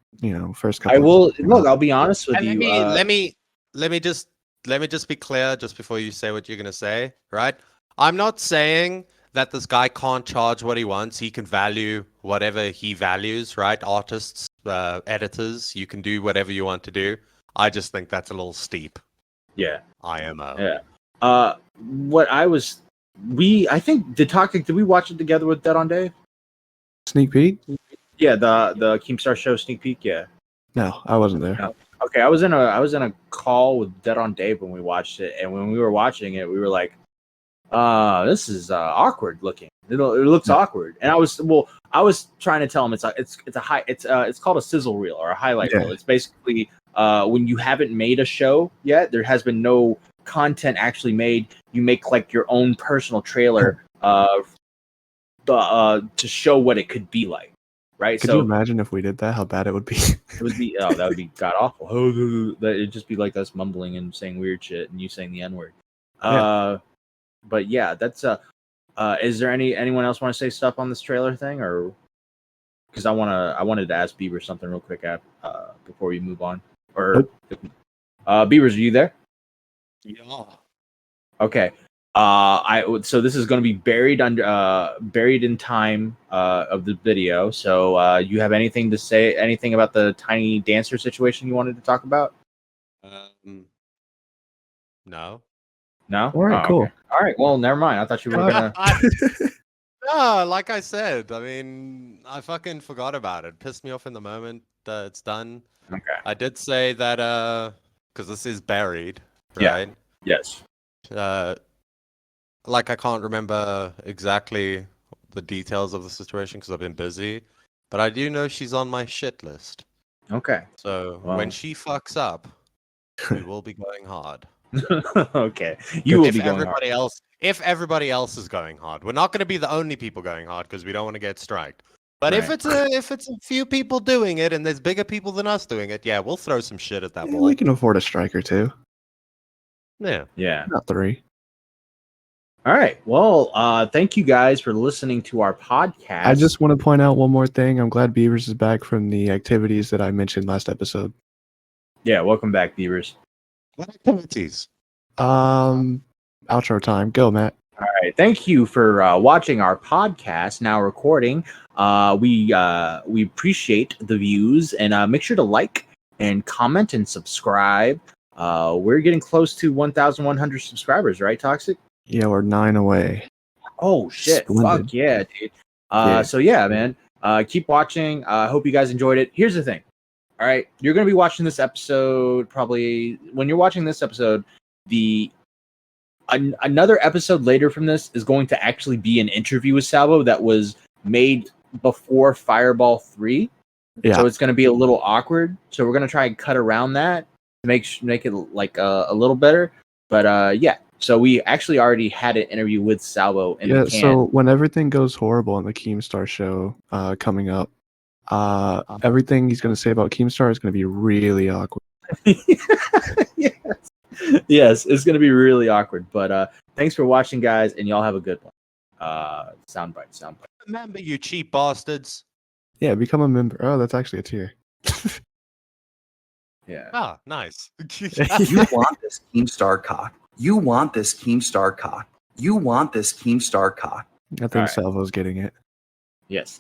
first couple. I will look. I'll be honest with you. Let me just be clear just before you say what you're gonna say, right? I'm not saying that this guy can't charge what he wants. He can value whatever he values, right? Artists, editors, you can do whatever you want to do. I just think that's a little steep. Yeah. IMO. Yeah. What I was, I think did we watch it together with Dead on Dave? Sneak peek? Yeah, the Keemstar show sneak peek. Yeah. No, I wasn't there. No. Okay, I was in a call with Dead on Dave when we watched it, and when we were watching it, we were like, this is awkward looking. It looks awkward. And I was trying to tell him it's called a sizzle reel or a highlight reel. It's basically when you haven't made a show yet, there has been no content actually made. You make like your own personal trailer to show what it could be like. Right. Could you imagine if we did that? How bad it would be. It would be that would be god awful. It'd just be like us mumbling and saying weird shit and you saying the N-word. But yeah, that's is there anyone else want to say stuff on this trailer thing, or because I wanted to ask Bieber something real quick before we move on. Or Beavers, are you there? Yeah. Okay. So this is going to be buried in time of the video. So you have anything to say? Anything about the tiny dancer situation you wanted to talk about? No. No. All right, cool. Okay. All right. Well, never mind. I thought you were gonna. No, like I said, I mean, I fucking forgot about it. Pissed me off in the moment. It's done. Okay. I did say that because this is buried, right? Yeah. Yes. Like I can't remember exactly the details of the situation because I've been busy, but I do know she's on my shit list. Okay. So when she fucks up, we will be going hard. Okay. You will be going everybody hard. If everybody else is going hard, we're not going to be the only people going hard because we don't want to get striked. But Right. if it's a few people doing it and there's bigger people than us doing it, yeah, we'll throw some shit at that wall. We can afford a strike or two. Yeah. Yeah. Not 3. All right. Well, thank you guys for listening to our podcast. I just want to point out one more thing. I'm glad Beavers is back from the activities that I mentioned last episode. Yeah. Welcome back, Beavers. What activities? Outro time. Go, Matt. All right. Thank you for watching our podcast. Now recording. We appreciate the views and make sure to like and comment and subscribe. We're getting close to 1,100 subscribers, right, Toxic? Yeah, we're 9 away. Oh shit! Splendid. Fuck yeah, dude. So yeah, man. Keep watching. I hope you guys enjoyed it. Here's the thing. All right, you're gonna be watching this episode. Probably when you're watching this episode, another episode later from this is going to actually be an interview with Salvo that was made before Fireball 3. Yeah. So it's gonna be a little awkward. So we're gonna try and cut around that to make it like a little better. But yeah. So we actually already had an interview with Salvo in the can. So when everything goes horrible on the Keemstar show coming up, everything he's going to say about Keemstar is going to be really awkward. Yes, it's going to be really awkward. But thanks for watching, guys, and y'all have a good one. Soundbite. Remember, you cheap bastards. Yeah, become a member. Oh, that's actually a tier. Yeah. Ah, nice. You want this Keemstar cock. You want this Keemstar cock. You want this Keemstar cock. I think All right. Salvo's getting it. Yes.